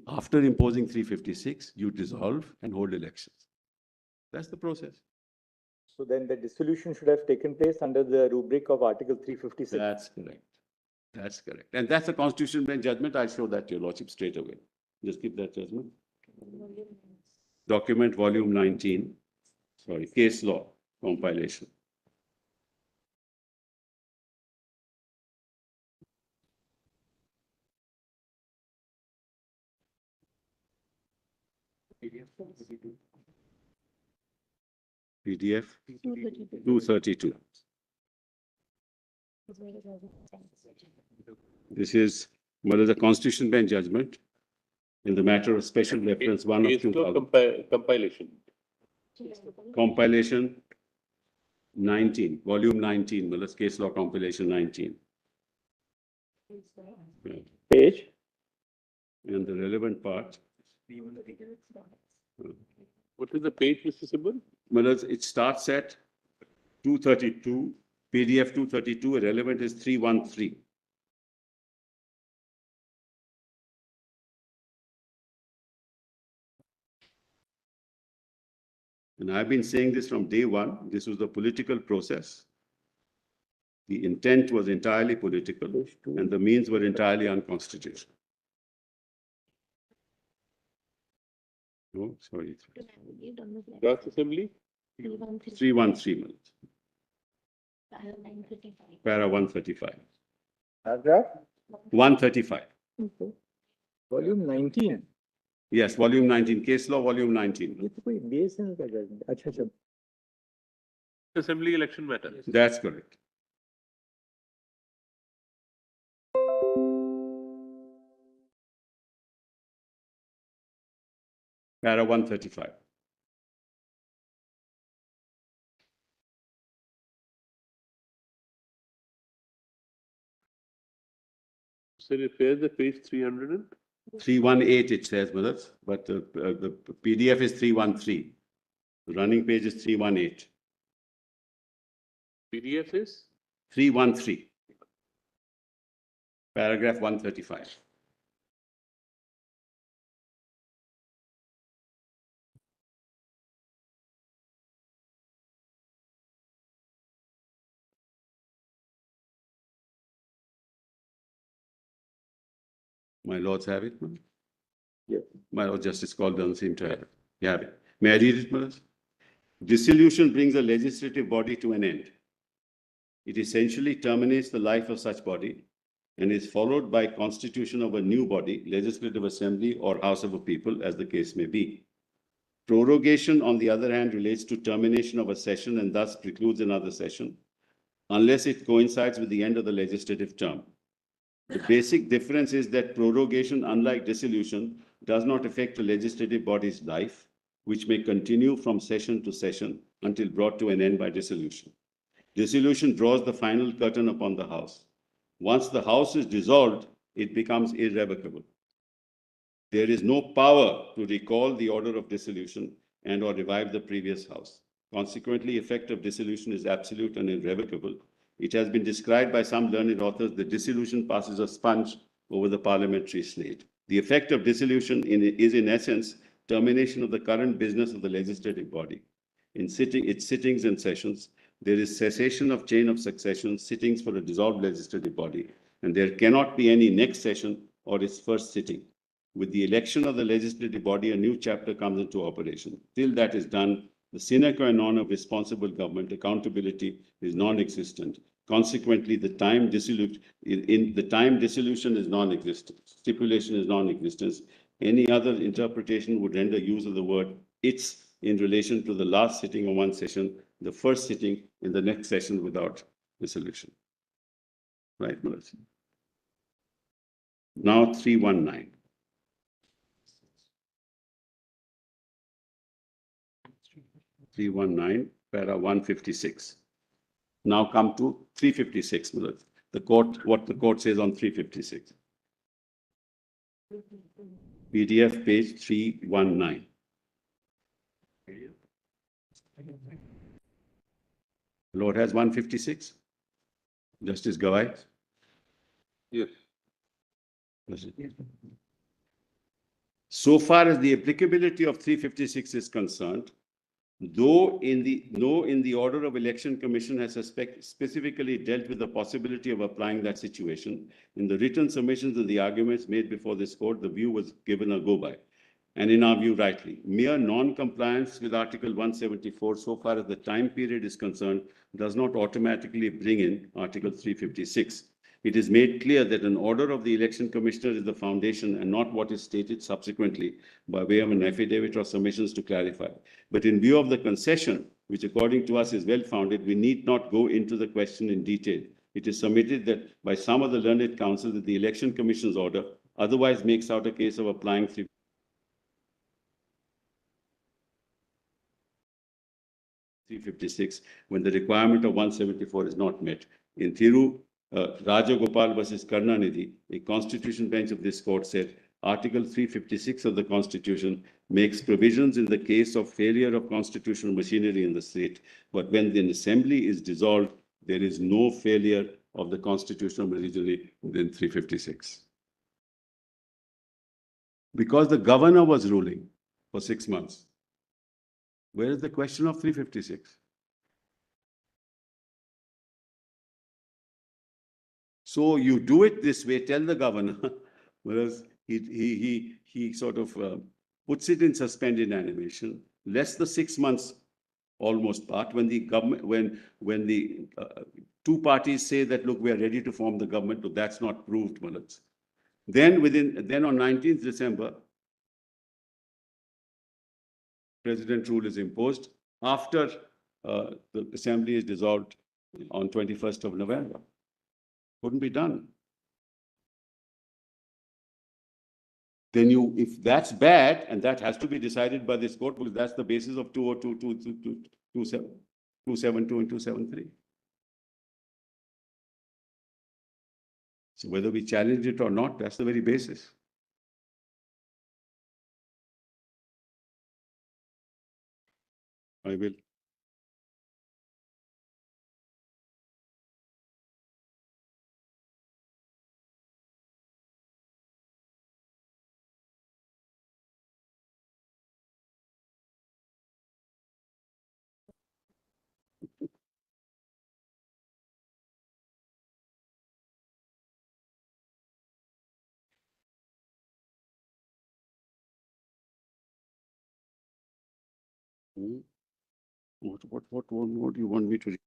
after imposing 356, you dissolve and hold elections. That's the process. So then the dissolution should have taken place under the rubric of Article 356. That's correct. That's correct. And that's a constitutional bench judgment. I'll show that to your lordship straight away. Just keep that judgment. Document volume 19, sorry, case law compilation. PDF 232. This is what is the constitution bench judgment in the matter of special reference 1 of Case law 2000. compilation. Compilation 19, volume 19, Malas case law compilation 19. Right. Page? And the relevant part, What is the page, Mr. Sibal? Malas, it starts at 232, PDF 232, relevant is 313. And I've been saying this from day one. This was the political process. The intent was entirely political and the means were entirely unconstitutional. No, sorry. Draft Assembly? 313 minutes. Para 135. Paragraph? 135. Volume 19. Yes, volume 19, case law, volume 19. ये तो कोई BSNL का judgment. अच्छा अच्छा. Assembly election matter. That's correct. Para 135. So it appears the page 300 and 318 it says, brothers, but the PDF is 313. The running page is 318. PDF is? 313. Paragraph 135. My lords have it, man? Yeah. My lord justice called doesn't seem to have it. You have it. May I read it, brothers? Dissolution brings a legislative body to an end. It essentially terminates the life of such body and is followed by constitution of a new body, legislative assembly or house of a people, as the case may be. Prorogation, on the other hand, relates to termination of a session and thus precludes another session, unless it coincides with the end of the legislative term. The basic difference is that prorogation, unlike dissolution, does not affect the legislative body's life, which may continue from session to session until brought to an end by dissolution. Dissolution draws the final curtain upon the House. Once the House is dissolved, it becomes irrevocable. There is no power to recall the order of dissolution and or revive the previous house. Consequently, effect of dissolution is absolute and irrevocable. It has been described by some learned authors that dissolution passes a sponge over the parliamentary slate. The effect of dissolution is in essence termination of the current business of the legislative body. In its sittings and sessions, there is cessation of chain of succession, sittings for a dissolved legislative body, and there cannot be any next session or its first sitting. With the election of the legislative body, a new chapter comes into operation. Till that is done, the sine qua non of responsible government accountability is non-existent. Consequently, the time dissolution is non-existent. Stipulation is non-existence. Any other interpretation would render use of the word "its" in relation to the last sitting of one session, the first sitting in the next session without dissolution. Right, Melissa? Now 319. Para 156. Now come to 356. The court, what the court says on 356. PDF page 319. Lord has 156. Justice Gawai. Yes. So far as the applicability of 356 is concerned, though in the order of election commission has specifically dealt with the possibility of applying that situation, in the written submissions and the arguments made before this court, the view was given a go by. And in our view, rightly, mere non-compliance with Article 174, so far as the time period is concerned, does not automatically bring in Article 356. It is made clear that an order of the election commissioner is the foundation and not what is stated subsequently by way of an affidavit or submissions to clarify. But in view of the concession, which according to us is well-founded, we need not go into the question in detail. It is submitted that by some of the learned counsel that the election commission's order otherwise makes out a case of applying 356 when the requirement of 174 is not met. In Thiru Rajagopal versus Karnanidhi, a constitution bench of this court said, Article 356 of the Constitution makes provisions in the case of failure of constitutional machinery in the state, but when the assembly is dissolved, there is no failure of the constitutional machinery within 356. Because the governor was ruling for 6 months, where is the question of 356? So you do it this way, tell the governor, whereas he sort of puts it in suspended animation, less the 6 months almost part, when the government, when the two parties say that, look, we are ready to form the government, but that's not proved, Mulans. Then on 19th December, President rule is imposed after the assembly is dissolved on 21st of November. Couldn't be done. Then if that's bad, and that has to be decided by this court, because that's the basis of 202, 272 and 273. So whether we challenge it or not, that's the very basis. I will. What do you want me to read?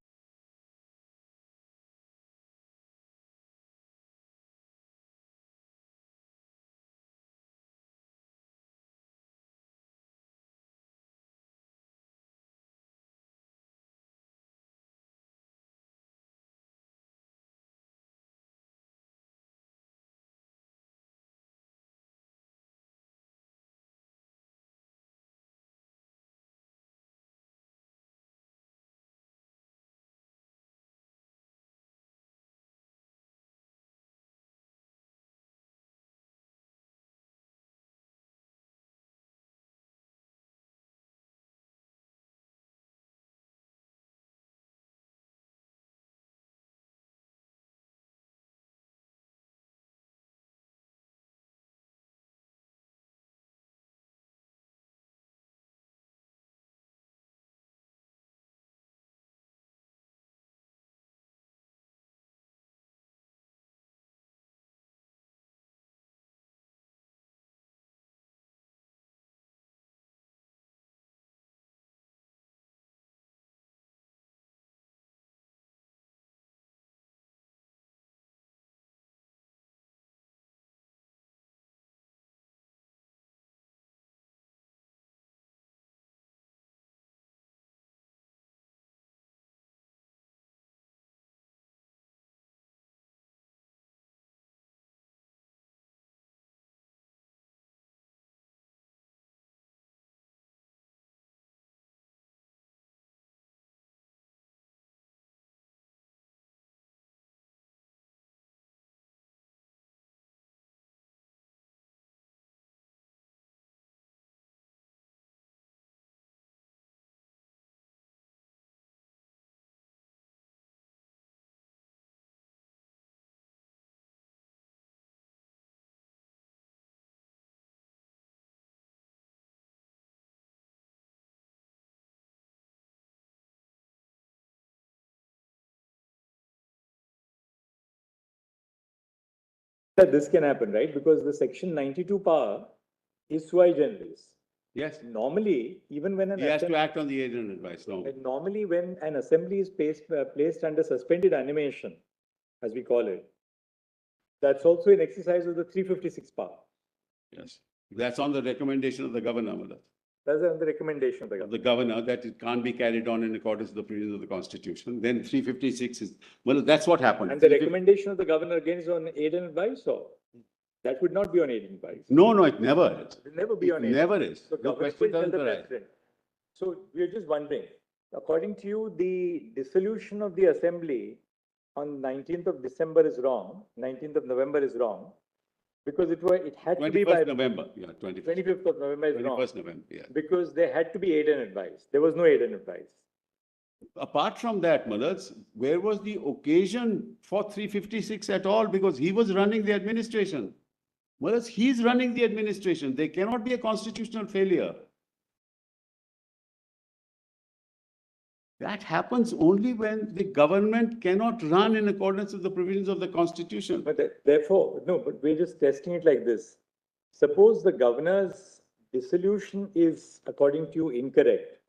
that this can happen, right? Because the section 92 power is sui generis. Yes, Normally, even when an he has to assembly, act on the agent advice, no. normally when an assembly is placed under suspended animation, as we call it, that's also an exercise of the 356 power. Yes, that's on the recommendation of the governor, Madam. That's the recommendation of the Of government. the governor, that it can't be carried on in accordance with the provisions of the constitution. Then 356 is, well, that's what happened. And the recommendation of the governor again is on aid and advice, or that would not be on aid and advice. No, no, it never is. It will never be on It aid. never is. So The governor question will tell doesn't the arise. president. So we are just wondering, according to you, the dissolution of the assembly on 19th of December is wrong, 19th of November is wrong, because it had to be by 21st November, yeah, 21st. 25th of November is wrong. 21st November, yeah. Because there had to be aid and advice. There was no aid and advice. Apart from that, Malaz, where was the occasion for 356 at all? Because he was running the administration. Malaz, he's running the administration. There cannot be a constitutional failure. That happens only when the government cannot run in accordance with the provisions of the constitution. But therefore, no, but we're just testing it like this. Suppose the governor's dissolution is, according to you, incorrect.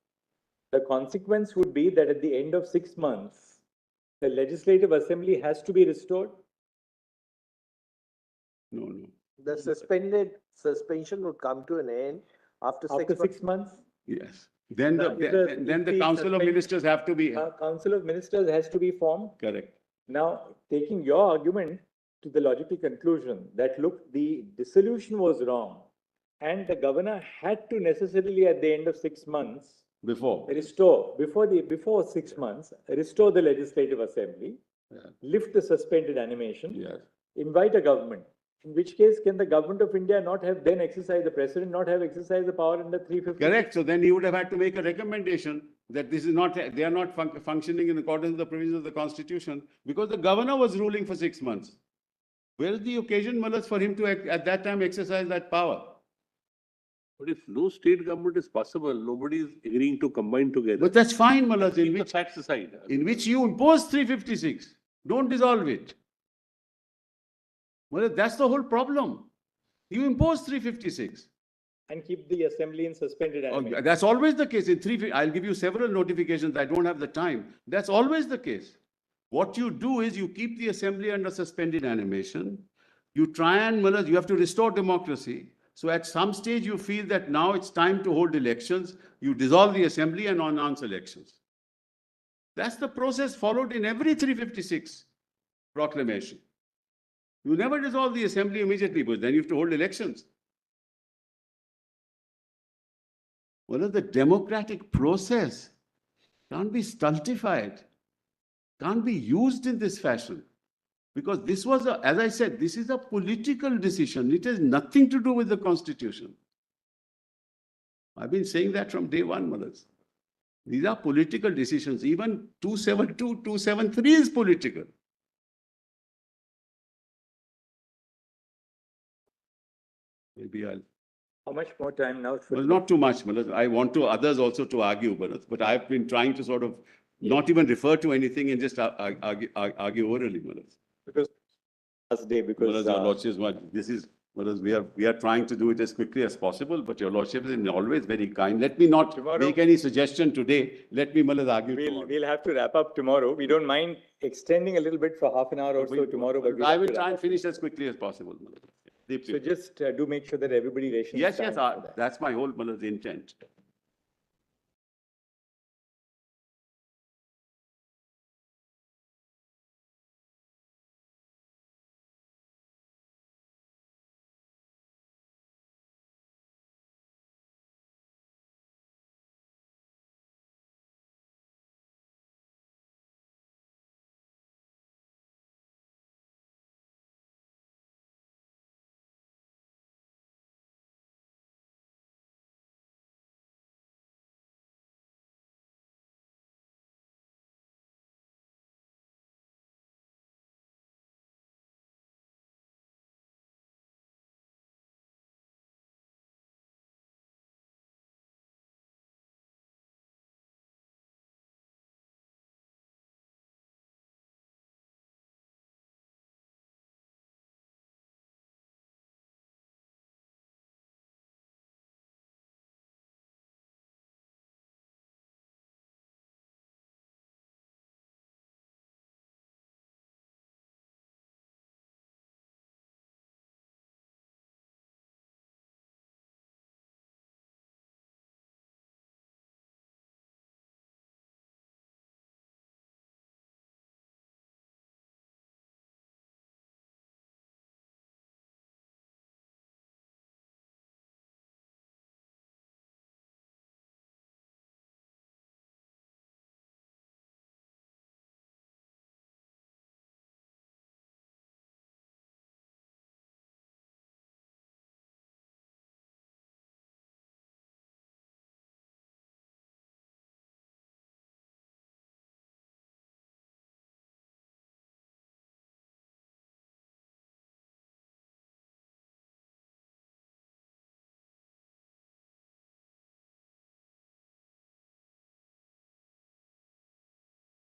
The consequence would be that at the end of 6 months, the Legislative Assembly has to be restored. No, no. The suspension would come to an end after After 6 months. 6 months, Yes. Then Now, if the the Council of suspension- Ministers have to be, Council of Ministers has to be formed. correct. Now, taking your argument to the logical conclusion that, look, the dissolution was wrong and the governor had to necessarily at the end of 6 months Before. restore, before 6 months, restore the Legislative Assembly, Yeah. lift the suspended animation, Yes. invite a government. In which case, can the government of India not have then exercised, the president not have exercised the power under 350? Correct. So then he would have had to make a recommendation that this is not, they are not functioning in accordance with the provisions of the constitution because the governor was ruling for 6 months. Where is the occasion, Malas, for him to at that time exercise that power? But if no state government is possible, nobody is agreeing to combine together. But that's fine, Malas, in Keep the which, facts aside. in which you impose 356. Don't dissolve it. Well, that's the whole problem. You impose 356. And keep the assembly in suspended Oh, animation. that's always the case. In I'll give you several notifications. I don't have the time. That's always the case. What you do is you keep the assembly under suspended animation. You try and, you have to restore democracy. So at some stage you feel that now it's time to hold elections. You dissolve the assembly and announce elections. That's the process followed in every 356 proclamation. You never dissolve the assembly immediately, but then you have to hold elections. Well, the democratic process can't be stultified, can't be used in this fashion. Because this was, as I said, this is a political decision. It has nothing to do with the constitution. I've been saying that from day one, Malas. These are political decisions. Even 272, 273 is political. Maybe I'll. How much more time now? Well, not too much, Malas. I want others also to argue, Malas. But I've been trying to sort of not even refer to anything and just argue orally, Malas. Because last day, because Your Lordship, this is, we are trying to do it as quickly as possible, but Your Lordship is always very kind. Let me not make any suggestion today. Let me, argue tomorrow. we'll have to wrap up tomorrow. We don't mind extending a little bit for half an hour or so tomorrow, but we'll I have will to try wrap and up. finish as quickly as possible. So just do make sure that everybody rations Yes, time yes, for that. that's my whole intent.